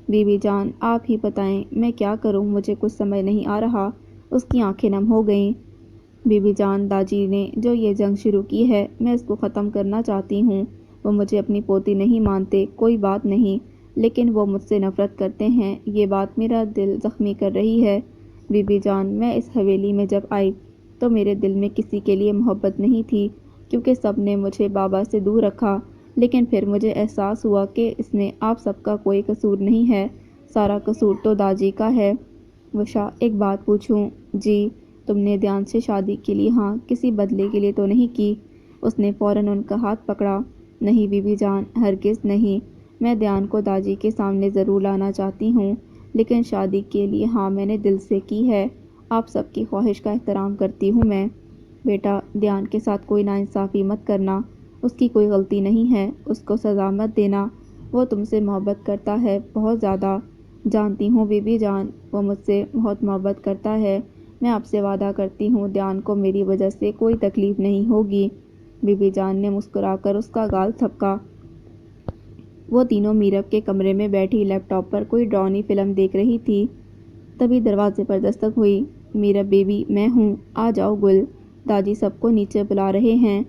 بی بی جان آپ ہی بتائیں میں کیا کروں، مجھے کچھ سمجھ نہیں آ رہا۔ اس کی آنکھیں نم ہو گئیں۔ بی بی جان داجی نے جو یہ جنگ شروع کی ہے میں اس کو ختم کرنا چاہتی ہوں۔ وہ مجھے اپنی پوتی نہیں مانتے، کوئی بات نہیں، لیکن وہ مجھ سے نفرت کرتے ہیں، یہ بات میرا دل زخمی کر رہی ہے۔ بی بی جان میں اس حویلی میں جب آئی تو میرے دل میں کسی کے لیے محبت نہیں تھی، کیونکہ سب نے مجھے بابا سے دور رکھا، لیکن پھر مجھے احساس ہوا کہ اس میں آپ سب کا کوئی قصور نہیں ہے، سارا قصور تو داجی کا ہے۔ وشا ایک بات پوچھوں؟ جی۔ تم نے دیان سے شادی کے لیے ہاں کسی بدلے کے لیے تو نہیں کی؟ اس نے فوراً ان کا ہاتھ پکڑا۔ نہیں بی بی جان، ہرگز نہیں، میں دیان کو داجی کے سامنے ضرور لانا چاہتی ہوں، لیکن شادی کے لیے ہاں میں نے دل سے کی ہے، آپ سب کی خواہش کا احترام کرتی ہوں میں۔ بیٹا دیان کے ساتھ کوئی ناانصافی مت کرنا، اس کی کوئی غلطی نہیں ہے، اس کو سزا مت دینا، وہ تم سے محبت کرتا ہے بہت زیادہ۔ جانتی ہوں بی بی جان، وہ مجھ سے بہت محبت کرتا ہے، میں آپ سے وعدہ کرتی ہوں دیان کو میری وجہ سے کوئی تکلیف نہیں ہوگی۔ بی بی جان نے مسکرا کر اس کا گال تھپکا۔ وہ تینوں میرب کے کمرے میں بیٹھی لیپ ٹاپ پر کوئی ڈرامانی فلم دیکھ رہی تھی، تبھی دروازے پر دستک ہوئی۔ میرب بیبی میں ہوں، آ جاؤ گل، داجی سب کو نیچے بلا رہے ہیں۔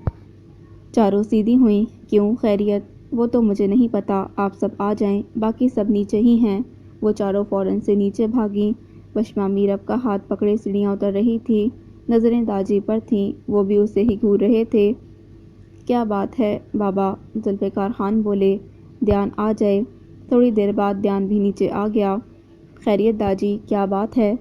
چاروں سیدھی ہوئیں۔ کیوں خیریت؟ وہ تو مجھے نہیں پتا، آپ سب آ جائیں، باقی سب نیچے ہی ہیں۔ وہ چاروں فوراً سے نیچے بھاگیں۔ وشما میرب کا ہاتھ پکڑے سیڑھیاں اتر رہی تھی، نظریں داجی پر تھیں، وہ بھی اسے ہی گھور رہے تھے۔ کیا بات ہے بابا؟ ذوالفقار خان بولے۔ دیان آ جائے۔ تھوڑی دیر بعد دیان بھی نیچے آ گیا۔ خیریت داجی کیا بات ہے؟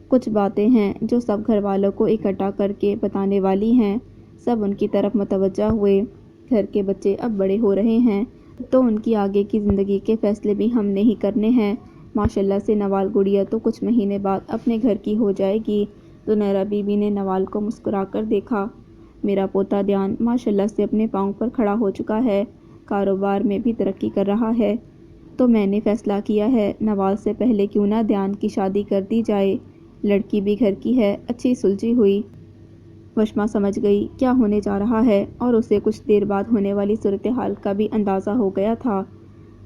کچھ باتیں ہیں جو سب گھر والوں کو اکٹھا کر کے بتانے والی ہیں۔ سب ان کی طرف متوجہ ہوئے۔ گھر کے بچے اب بڑے ہو رہے ہیں تو ان کی آگے کی زندگی کے فیصلے بھی ہم نے ہی کرنے ہیں۔ ماشاءاللہ سے نوال گڑیا تو کچھ مہینے بعد اپنے گھر کی ہو جائے گی۔ زنیرہ بی بی نے نوال کو مسکرا کر دیکھا۔ میرا پوتا دیان ماشاءاللہ سے اپنے پاؤں پر کھڑا ہو چکا ہے، کاروبار میں بھی ترقی کر رہا ہے، تو میں نے فیصلہ کیا ہے نوال سے پہلے کیوں نہ دیان کی شادی کر دی جائے، لڑکی بھی گھر کی ہے، اچھی سلجھی ہوئی۔ وشما سمجھ گئی کیا ہونے جا رہا ہے، اور اسے کچھ دیر بعد ہونے والی صورتحال کا بھی اندازہ ہو گیا تھا۔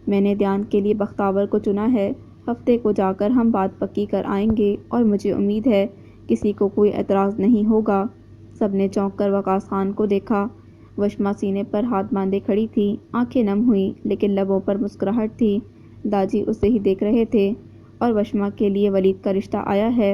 میں نے دیان کے لیے بختاور کو چنا ہے، ہفتے کو جا کر ہم بات پکی کر آئیں گے، اور مجھے امید ہے کسی کو کوئی اعتراض نہیں ہوگا۔ سب نے چونک کر وقاص خان کو دیکھا۔ وشما سینے پر ہاتھ باندھے کھڑی تھی، آنکھیں نم ہوئیں، لیکن لبوں پر مسکراہٹ تھی۔ داجی اسے ہی دیکھ رہے تھے۔ اور وشما کے لیے ولید کا رشتہ آیا ہے؟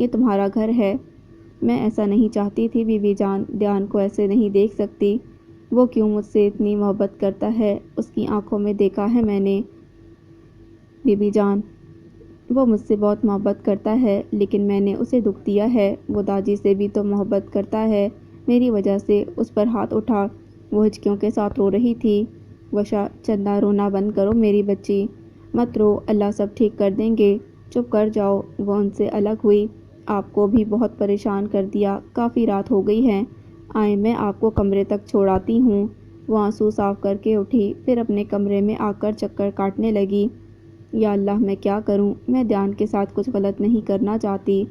یہ تمہارا گھر ہے۔ میں ایسا نہیں چاہتی تھی بیوی جان، دھیان کو ایسے نہیں دیکھ سکتی۔ وہ کیوں مجھ سے اتنی محبت کرتا ہے، اس کی آنکھوں میں دیکھا ہے میں نے بیوی جان۔ وہ مجھ سے بہت محبت کرتا ہے، لیکن میں نے اسے دکھ دیا ہے۔ وہ داجی سے بھی تو محبت کرتا ہے، میری وجہ سے اس پر ہاتھ اٹھا۔ وہ ہچکیوں کے ساتھ رو رہی تھی۔ وشا، چندہ رونا بند کرو میری بچی، مت رو، اللہ سب ٹھیک کر دیں گے، چپ کر جاؤ۔ وہ ان سے الگ ہوئی۔ آپ کو بھی بہت پریشان کر دیا، کافی رات ہو گئی ہے، آئیں میں آپ کو کمرے تک چھوڑ آتی ہوں۔ وہ آنسو صاف کر کے اٹھی، پھر اپنے کمرے میں آ کر چکر کاٹنے لگی۔ یا اللہ، میں کیا کروں؟ میں دھیان کے ساتھ کچھ غلط نہیں کرنا چاہتی۔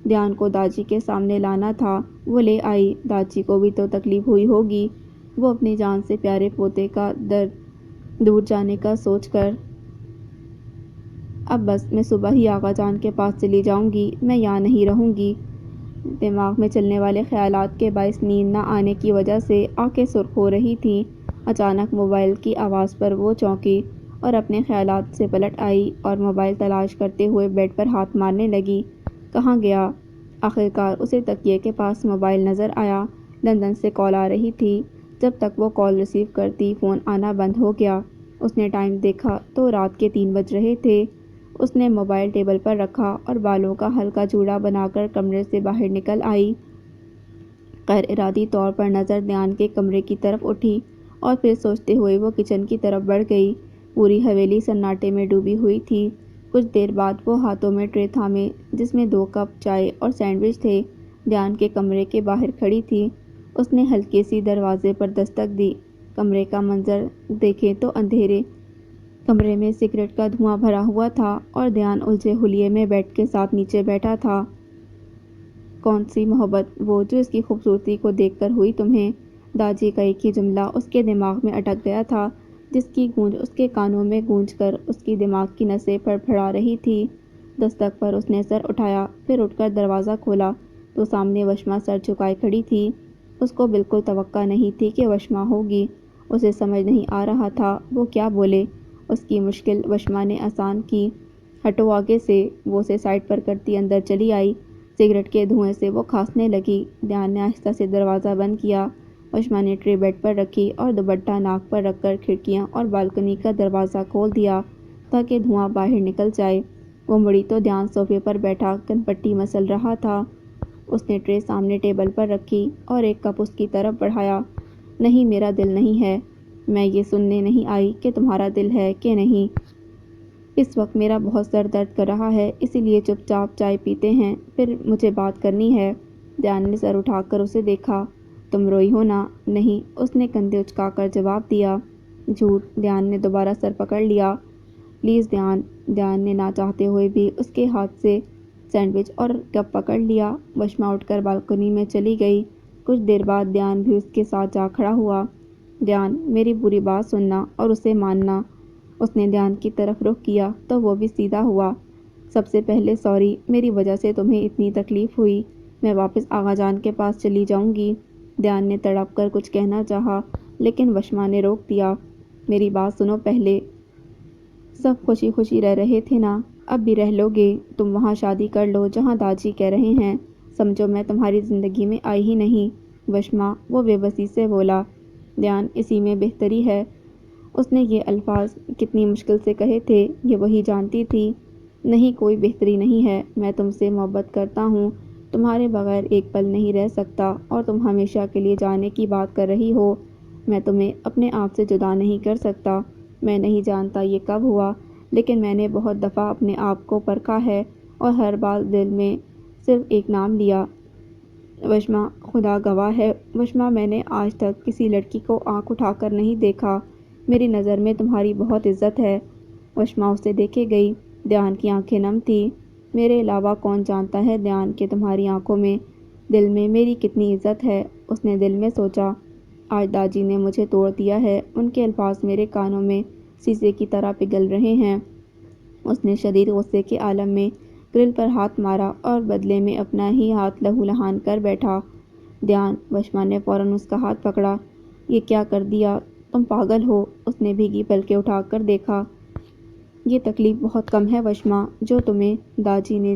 دھیان کو داجی کے سامنے لانا تھا، وہ لے آئی۔ داجی کو بھی تو تکلیف ہوئی ہوگی۔ وہ اپنی جان سے پیارے پوتے کا درد دور جانے کا سوچ کر اب بس میں صبح ہی آغا جان کے پاس چلی جاؤں گی، میں یہاں نہیں رہوں گی۔ دماغ میں چلنے والے خیالات کے باعث نیند نہ آنے کی وجہ سے آنکھیں سرخ ہو رہی تھیں۔ اچانک موبائل کی آواز پر وہ چونکی اور اپنے خیالات سے پلٹ آئی اور موبائل تلاش کرتے ہوئے بیڈ پر ہاتھ مارنے لگی۔ کہاں گیا؟ آخرکار اسے تکیے کے پاس موبائل نظر آیا۔ لندن سے کال آ رہی تھی۔ جب تک وہ کال ریسیو کرتی فون آنا بند ہو گیا۔ اس نے ٹائم دیکھا تو رات کے 3 بج رہے تھے۔ اس نے موبائل ٹیبل پر رکھا اور بالوں کا ہلکا جوڑا بنا کر کمرے سے باہر نکل آئی۔ غیر ارادی طور پر نظر دھیان کے کمرے کی طرف اٹھی اور پھر سوچتے ہوئے وہ کچن کی طرف بڑھ گئی۔ پوری حویلی سناٹے میں ڈوبی ہوئی تھی۔ کچھ دیر بعد وہ ہاتھوں میں ٹرے تھامے جس میں 2 کپ چائے اور سینڈوچ تھے، دھیان کے کمرے کے باہر کھڑی تھی۔ اس نے ہلکی سی دروازے پر دستک دی۔ کمرے کا منظر دیکھیں تو اندھیرے کمرے میں سگریٹ کا دھواں بھرا ہوا تھا اور دھیان الجھے حلیے میں بیٹ کے ساتھ نیچے بیٹھا تھا۔ کون سی محبت وہ جو اس کی خوبصورتی کو دیکھ کر ہوئی تمہیں؟ داجی کا ایک ہی جملہ اس کے دماغ میں اٹک گیا تھا، جس کی گونج اس کے کانوں میں گونج کر اس کی دماغ کی نسیں پھڑپھڑا رہی تھی۔ دستک پر اس نے سر اٹھایا، پھر اٹھ کر دروازہ کھولا تو سامنے وشما سر جھکائے کھڑی تھی۔ اس کو بالکل توقع نہیں تھی کہ وشما ہوگی۔ اسے سمجھ نہیں آ رہا تھا وہ کیا بولے۔ اس کی مشکل وشما نے آسان کی۔ ہٹو آگے سے، وہ اسے سائڈ پر کرتی اندر چلی آئی۔ سگریٹ کے دھوئیں سے وہ کھانسنے لگی۔ دھیان نے آہستہ سے دروازہ بند کیا۔ وشما نے ٹرے بیڈ پر رکھی اور دوپٹہ ناک پر رکھ کر کھڑکیاں اور بالکنی کا دروازہ کھول دیا تاکہ دھواں باہر نکل جائے۔ وہ مڑی تو دھیان صوفے پر بیٹھا کن پٹی مسل رہا تھا۔ اس نے ٹرے سامنے ٹیبل پر رکھی اور ایک کپ اس کی طرف بڑھایا۔ نہیں، میرا دل نہیں ہے۔ میں یہ سننے نہیں آئی کہ تمہارا دل ہے کہ نہیں۔ اس وقت میرا بہت سر درد کر رہا ہے، اسی لیے چپ چاپ چائے پیتے ہیں، پھر مجھے بات کرنی ہے۔ دھیان نے سر اٹھا کر اسے دیکھا۔ تم روئی ہو نا؟ نہیں، اس نے کندھے اچکا کر جواب دیا۔ جھوٹ۔ دھیان نے دوبارہ سر پکڑ لیا۔ پلیز دھیان۔ دھیان نے نہ چاہتے ہوئے بھی اس کے ہاتھ سے سینڈوچ اور کپ پکڑ لیا۔ وشما اٹھ کر بالکنی میں چلی گئی۔ کچھ دیر بعد دھیان بھی اس کے ساتھ جا کھڑا ہوا۔ دھیان، میری پوری بات سننا اور اسے ماننا۔ اس نے دھیان کی طرف رخ کیا تو وہ بھی سیدھا ہوا۔ سب سے پہلے سوری، میری وجہ سے تمہیں اتنی تکلیف ہوئی۔ میں واپس آغا جان کے پاس چلی جاؤں گی۔ دھیان نے تڑپ کر کچھ کہنا چاہا لیکن وشما نے روک دیا۔ میری بات سنو پہلے۔ سب خوشی خوشی رہ رہے تھے نا، اب بھی رہ لو گے؟ تم وہاں شادی کر لو جہاں داجی کہہ رہے ہیں۔ سمجھو میں تمہاری زندگی میں آئی ہی نہیں۔ وشما، وہ بے بسی سے بولا۔ دھیان، اسی میں بہتری ہے۔ اس نے یہ الفاظ کتنی مشکل سے کہے تھے یہ وہی جانتی تھی۔ نہیں، کوئی بہتری نہیں ہے۔ میں تم سے محبت کرتا ہوں، تمہارے بغیر ایک پل نہیں رہ سکتا، اور تم ہمیشہ کے لیے جانے کی بات کر رہی ہو۔ میں تمہیں اپنے آپ سے جدا نہیں کر سکتا۔ میں نہیں جانتا یہ کب ہوا، لیکن میں نے بہت دفعہ اپنے آپ کو پرکھا ہے اور ہر بار دل میں صرف ایک نام لیا، وشما۔ خدا گواہ ہے وشما، میں نے آج تک کسی لڑکی کو آنکھ اٹھا کر نہیں دیکھا۔ میری نظر میں تمہاری بہت عزت ہے۔ وشما اسے دیکھے گئی۔ دھیان کی آنکھیں نم تھیں۔ میرے علاوہ کون جانتا ہے دھیان کہ تمہاری آنکھوں میں، دل میں میری کتنی عزت ہے؟ اس نے دل میں سوچا، آج داجی نے مجھے توڑ دیا ہے۔ ان کے الفاظ میرے کانوں میں سیسے کی طرح پگھل رہے ہیں۔ اس نے شدید غصے کے عالم میں گرل پر ہاتھ مارا اور بدلے میں اپنا ہی ہاتھ لہو لہان کر بیٹھا۔ دھیان، وشما نے فوراً اس کا ہاتھ پکڑا۔ یہ کیا کر دیا؟ تم پاگل ہو؟ اس نے بھیگی پلکیں اٹھا کر دیکھا۔ یہ تکلیف بہت کم ہے وشما جو تمہیں داجی نے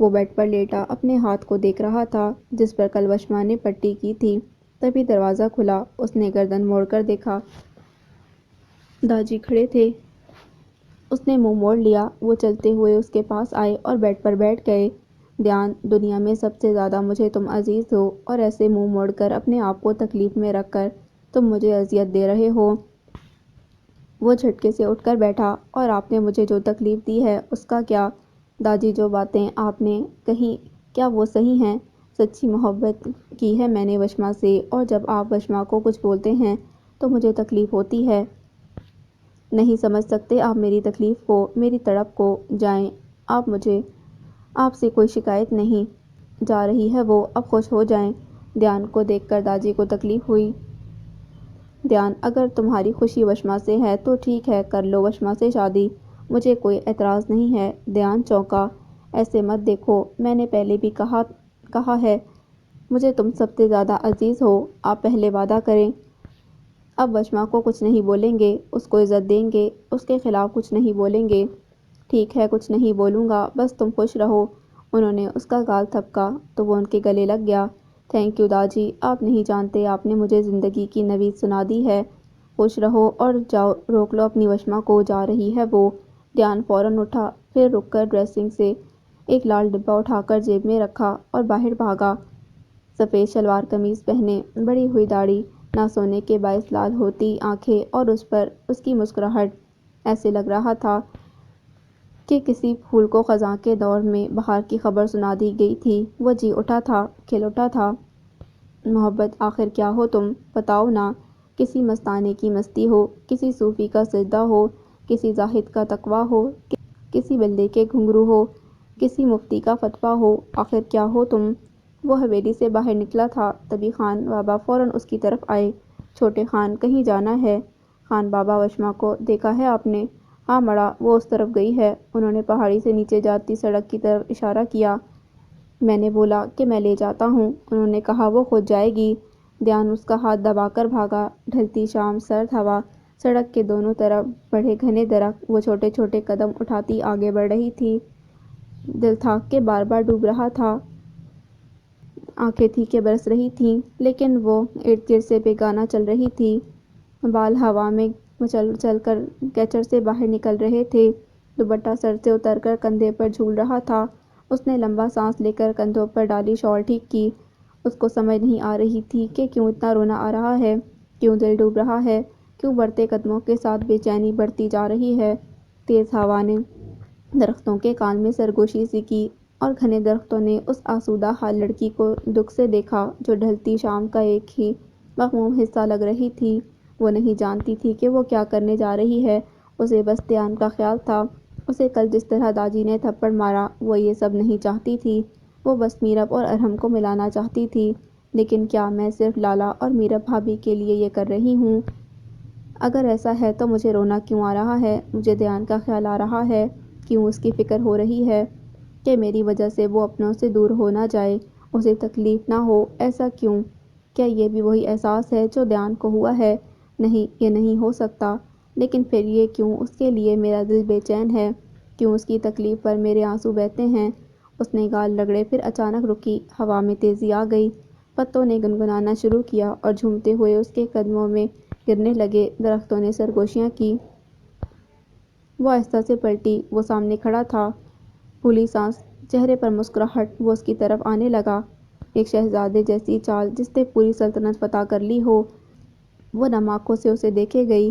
وہ بیڈ پر لیٹا اپنے ہاتھ کو دیکھ رہا تھا جس پر کل وشما نے پٹی کی تھی۔ تبھی دروازہ کھلا۔ اس نے گردن موڑ کر دیکھا۔ داجی کھڑے تھے۔ اس نے منہ موڑ لیا۔ وہ چلتے ہوئے اس کے پاس آئے اور بیڈ پر بیٹھ گئے۔ "دیان، دنیا میں سب سے زیادہ مجھے تم عزیز ہو اور ایسے منہ موڑ کر اپنے آپ کو تکلیف میں رکھ کر تم مجھے اذیت دے رہے ہو۔" وہ جھٹکے سے اٹھ کر بیٹھا۔ "اور آپ نے مجھے جو تکلیف دی ہے اس کا کیا؟ داجی، جو باتیں آپ نے کہیں کیا وہ صحیح ہیں؟ سچی محبت کی ہے میں نے وشما سے، اور جب آپ وشما کو کچھ بولتے ہیں تو مجھے تکلیف ہوتی ہے۔ نہیں سمجھ سکتے آپ میری تکلیف کو، میری تڑپ کو۔ جائیں آپ سے کوئی شکایت نہیں۔ جا رہی ہے وہ، اب خوش ہو جائیں۔" دیان کو دیکھ کر داجی کو تکلیف ہوئی۔ "دیان، اگر تمہاری خوشی وشما سے ہے تو ٹھیک ہے، کر لو وشما سے شادی، مجھے کوئی اعتراض نہیں ہے۔" دیان چونکا۔ "ایسے مت دیکھو، میں نے پہلے بھی کہا ہے مجھے تم سب سے زیادہ عزیز ہو۔ آپ پہلے وعدہ کریں۔ اب وشما کو کچھ نہیں بولیں گے، اس کو عزت دیں گے، اس کے خلاف کچھ نہیں بولیں گے۔" "ٹھیک ہے، کچھ نہیں بولوں گا، بس تم خوش رہو۔" انہوں نے اس کا گال تھپکا تو وہ ان کے گلے لگ گیا۔ "تھینک یو داجی، آپ نہیں جانتے آپ نے مجھے زندگی کی نوید سنا دی ہے۔ خوش رہو اور جاؤ روک لو اپنی وشما کو، جا رہی ہے وہ۔" دیان فوراً اٹھا، پھر رک کر ڈریسنگ سے ایک لال ڈبہ اٹھا کر جیب میں رکھا اور باہر بھاگا۔ سفید شلوار قمیض پہنے، بڑھی ہوئی داڑھی نہ سونے کے باعث لال ہوتی آنکھیں اور اس پر اس کی مسکراہٹ، ایسے لگ رہا تھا کہ کسی پھول کو خزاں کے دور میں بہار کی خبر سنا دی گئی تھی۔ وہ جی اٹھا تھا، کھل اٹھا تھا۔ "محبت آخر کیا ہو تم؟ بتاؤ نا۔ کسی مستانے کی مستی ہو، کسی صوفی کا سجدہ ہو، کسی زاہد کا تقویٰ ہو، کسی بندے کے گھنگرو ہو، کسی مفتی کا فتویٰ ہو، آخر کیا ہو تم؟" وہ حویلی سے باہر نکلا تھا، تبھی خان بابا فوراً اس کی طرف آئے۔ "چھوٹے خان، کہیں جانا ہے؟" "خان بابا، وشما کو دیکھا ہے آپ نے؟" "ہاں مڑا، وہ اس طرف گئی ہے۔" انہوں نے پہاڑی سے نیچے جاتی سڑک کی طرف اشارہ کیا۔ "میں نے بولا کہ میں لے جاتا ہوں، انہوں نے کہا وہ خود جائے گی۔" دیان اس کا ہاتھ دبا کر بھاگا۔ ڈھلتی شام، سرد ہوا، سڑک کے دونوں طرف بڑے گھنے درخت، وہ چھوٹے چھوٹے قدم اٹھاتی آگے بڑھ رہی تھی۔ دل تھا کہ بار بار ڈوب رہا تھا، آنکھیں تھیں کہ برس رہی تھیں، لیکن وہ ارد گرد سے بیگانہ چل رہی تھی۔ بال ہوا میں مچل چل کر کیچڑ سے باہر نکل رہے تھے۔ دوپٹہ سر سے اتر کر کندھے پر جھول رہا تھا۔ اس نے لمبا سانس لے کر کندھوں پر ڈالی شال ٹھیک کی۔ اس کو سمجھ نہیں آ رہی تھی کہ کیوں اتنا رونا آ رہا ہے، کیوں دل ڈوب رہا ہے، کیوں بڑھتے قدموں کے ساتھ بے چینی بڑھتی جا رہی ہے۔ تیز ہوا نے درختوں کے کان میں سرگوشی سی کی اور گھنے درختوں نے اس آسودہ حال لڑکی کو دکھ سے دیکھا جو ڈھلتی شام کا ایک ہی مغموم حصہ لگ رہی تھی۔ وہ نہیں جانتی تھی کہ وہ کیا کرنے جا رہی ہے، اسے بس دیان کا خیال تھا۔ اسے کل جس طرح داجی نے تھپڑ مارا، وہ یہ سب نہیں چاہتی تھی۔ وہ بس میرب اور ارحم کو ملانا چاہتی تھی۔ لیکن کیا میں صرف لالا اور میرب بھابھی کے لیے یہ کر رہی ہوں؟ اگر ایسا ہے تو مجھے رونا کیوں آ رہا ہے؟ مجھے دیان کا خیال آ رہا ہے، کیوں اس کی فکر ہو رہی ہے کہ میری وجہ سے وہ اپنوں سے دور ہو نہ جائے، اسے تکلیف نہ ہو؟ ایسا کیوں؟ کیا یہ بھی وہی احساس ہے جو دیان کو ہوا ہے؟ نہیں، یہ نہیں ہو سکتا۔ لیکن پھر یہ کیوں اس کے لیے میرا دل بے چین ہے؟ کیوں اس کی تکلیف پر میرے آنسو بہتے ہیں؟ اس نے گال رگڑے، پھر اچانک رکی۔ ہوا میں تیزی آ گئی، پتوں نے گنگنانا شروع کیا اور جھومتے ہوئے اس کے قدموں میں گرنے لگے۔ درختوں نے سرگوشیاں کی۔ وہ آہستہ سے پلٹی۔ وہ سامنے کھڑا تھا، پھولی سانس، چہرے پر مسکراہٹ۔ وہ اس کی طرف آنے لگا، ایک شہزادے جیسی چال جس نے پوری سلطنت فتح کر لی ہو۔ وہ نم آنکھوں سے اسے دیکھے گئی۔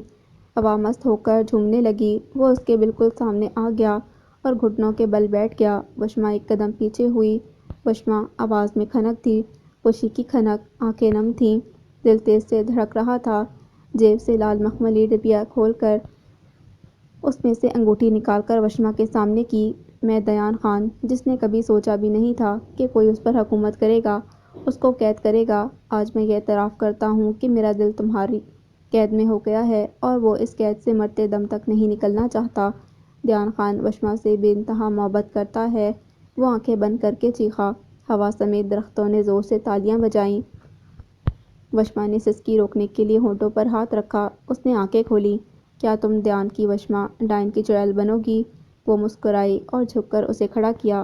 ہوا مست ہو کر جھومنے لگی۔ وہ اس کے بالکل سامنے آ گیا اور گھٹنوں کے بل بیٹھ گیا۔ وشما ایک قدم پیچھے ہوئی۔ "وشما!" آواز میں کھنک تھی، خوشی کی کھنک۔ آنکھیں نم تھیں، دل تیز سے دھڑک رہا تھا۔ جیب سے لال مخملی ڈبیا کھول کر اس میں سے انگوٹھی نکال کر وشما کے سامنے کی۔ "میں دیان خان، جس نے کبھی سوچا بھی نہیں تھا کہ کوئی اس پر حکومت کرے گا، اس کو قید کرے گا، آج میں یہ اعتراف کرتا ہوں کہ میرا دل تمہاری قید میں ہو گیا ہے اور وہ اس قید سے مرتے دم تک نہیں نکلنا چاہتا۔" دیان خان وشما سے بے انتہا محبت کرتا ہے، وہ آنکھیں بند کر کے چیخا۔ ہوا سمیت درختوں نے زور سے تالیاں بجائیں۔ وشما نے سسکی روکنے کے لیے ہونٹوں پر ہاتھ رکھا۔ اس نے آنکھیں کھولیں۔ "کیا تم دیان کی وشما ڈائن کی چڑیل بنو گی؟" وہ مسکرائی اور جھک کر اسے کھڑا کیا۔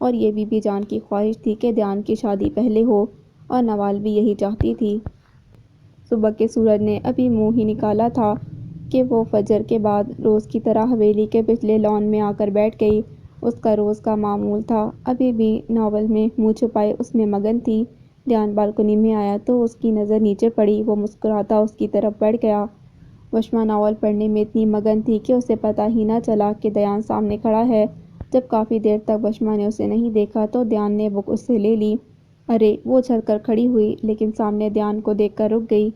اور یہ بھی جان کی خواہش تھی کہ دھیان کی شادی پہلے ہو، اور نوال بھی یہی چاہتی تھی۔ صبح کے سورج نے ابھی منہ ہی نکالا تھا کہ وہ فجر کے بعد روز کی طرح حویلی کے پچھلے لان میں آ کر بیٹھ گئی۔ اس کا روز کا معمول تھا، ابھی بھی ناول میں منہ چھپائے اس میں مگن تھی۔ دھیان بالکنی میں آیا تو اس کی نظر نیچے پڑی، وہ مسکراتا اس کی طرف بڑھ گیا۔ وشما ناول پڑھنے میں اتنی مگن تھی کہ اسے پتہ ہی نہ چلا کہ دھیان سامنے کھڑا ہے۔ جب کافی دیر تک وشما نے اسے نہیں دیکھا تو دھیان نے بک اس سے لے لی۔ ارے! وہ اچھل کر کھڑی ہوئی، لیکن سامنے دھیان کو دیکھ کر رک گئی۔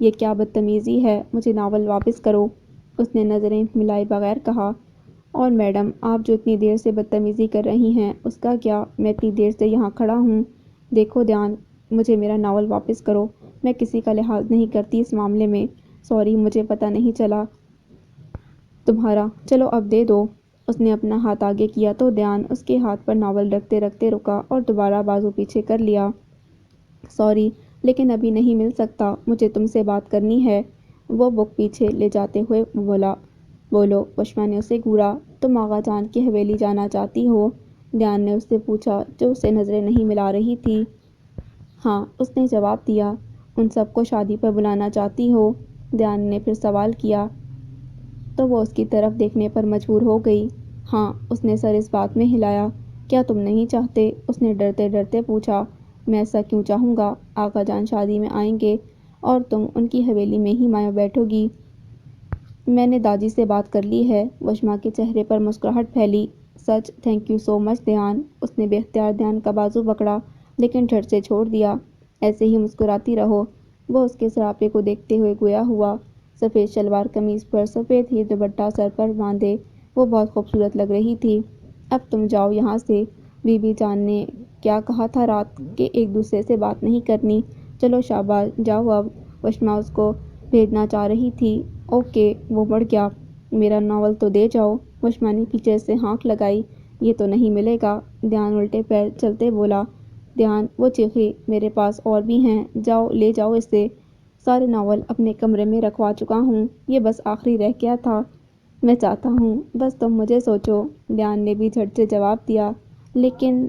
یہ کیا بدتمیزی ہے، مجھے ناول واپس کرو، اس نے نظریں ملائے بغیر کہا۔ اور میڈم، آپ جو اتنی دیر سے بدتمیزی کر رہی ہیں اس کا کیا؟ میں اتنی دیر سے یہاں کھڑا ہوں۔ دیکھو دھیان، مجھے میرا ناول واپس کرو، میں کسی کا لحاظ نہیں کرتی اس معاملے میں۔ سوری، مجھے پتہ نہیں چلا تمہارا۔ چلو اب دے دو۔ اس نے اپنا ہاتھ آگے کیا تو دھیان اس کے ہاتھ پر ناول رکھتے رکھتے رکا اور دوبارہ بازو پیچھے کر لیا۔ سوری، لیکن ابھی نہیں مل سکتا، مجھے تم سے بات کرنی ہے، وہ بک پیچھے لے جاتے ہوئے بولا۔ بولو، وشما نے اسے گھورا۔ تم آغا جان کی حویلی جانا چاہتی ہو؟ دھیان نے اس سے پوچھا، جو اسے نظریں نہیں ملا رہی تھی۔ ہاں، اس نے جواب دیا۔ ان سب کو شادی پر بلانا چاہتی ہو؟ دھیان نے پھر سوال کیا تو وہ اس کی طرف دیکھنے پر مجبور ہو گئی۔ ہاں، اس نے سر اس بات میں ہلایا۔ کیا تم نہیں چاہتے؟ اس نے ڈرتے ڈرتے پوچھا۔ میں ایسا کیوں چاہوں گا؟ آقا جان شادی میں آئیں گے اور تم ان کی حویلی میں ہی مایوں بیٹھو گی۔ میں نے داجی سے بات کر لی ہے۔ وشما کے چہرے پر مسکراہٹ پھیلی۔ سچ؟ تھینک یو سو مچ دھیان۔ اس نے بے اختیار دھیان کا بازو پکڑا، لیکن جھٹ سے چھوڑ دیا۔ ایسے ہی مسکراتی رہو، وہ اس کے سراپے کو دیکھتے ہوئے گویا ہوا۔ سفید شلوار قمیض پر سفید ہی دوپٹہ سر پر باندھے وہ بہت خوبصورت لگ رہی تھی۔ اب تم جاؤ یہاں سے، بی بی جان نے کیا کہا تھا رات کہ ایک دوسرے سے بات نہیں کرنی۔ چلو شاباش، جاؤ اب۔ وشما اس کو بھیجنا چاہ رہی تھی۔ اوکے، وہ بڑھ گیا۔ میرا ناول تو دے جاؤ۔ وشما نے پیچھے سے ہانک لگائی۔ یہ تو نہیں ملے گا۔ دھیان الٹے پیر چلتے بولا۔ دھیان، وہ چیخی، میرے پاس اور بھی ہیں، جاؤ لے جاؤ اسے۔ سارے ناول اپنے کمرے میں رکھوا چکا ہوں، یہ بس آخری رہ گیا تھا۔ میں چاہتا ہوں بس تم مجھے سوچو۔ دھیان نے بھی جھٹ سے جواب دیا۔ لیکن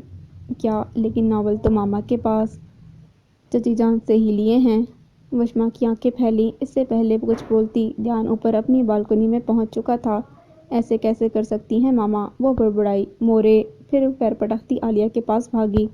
کیا؟ لیکن ناول تو ماما کے پاس چچی جان سے ہی لیے ہیں۔ وشما کی آنکھیں پھیلیں۔ اس سے پہلے وہ کچھ بولتی، دھیان اوپر اپنی بالکنی میں پہنچ چکا تھا۔ ایسے کیسے کر سکتی ہیں ماما؟ وہ بڑبڑائی۔ مورے! پھر پیر پٹکتی عالیہ کے پاس بھاگی۔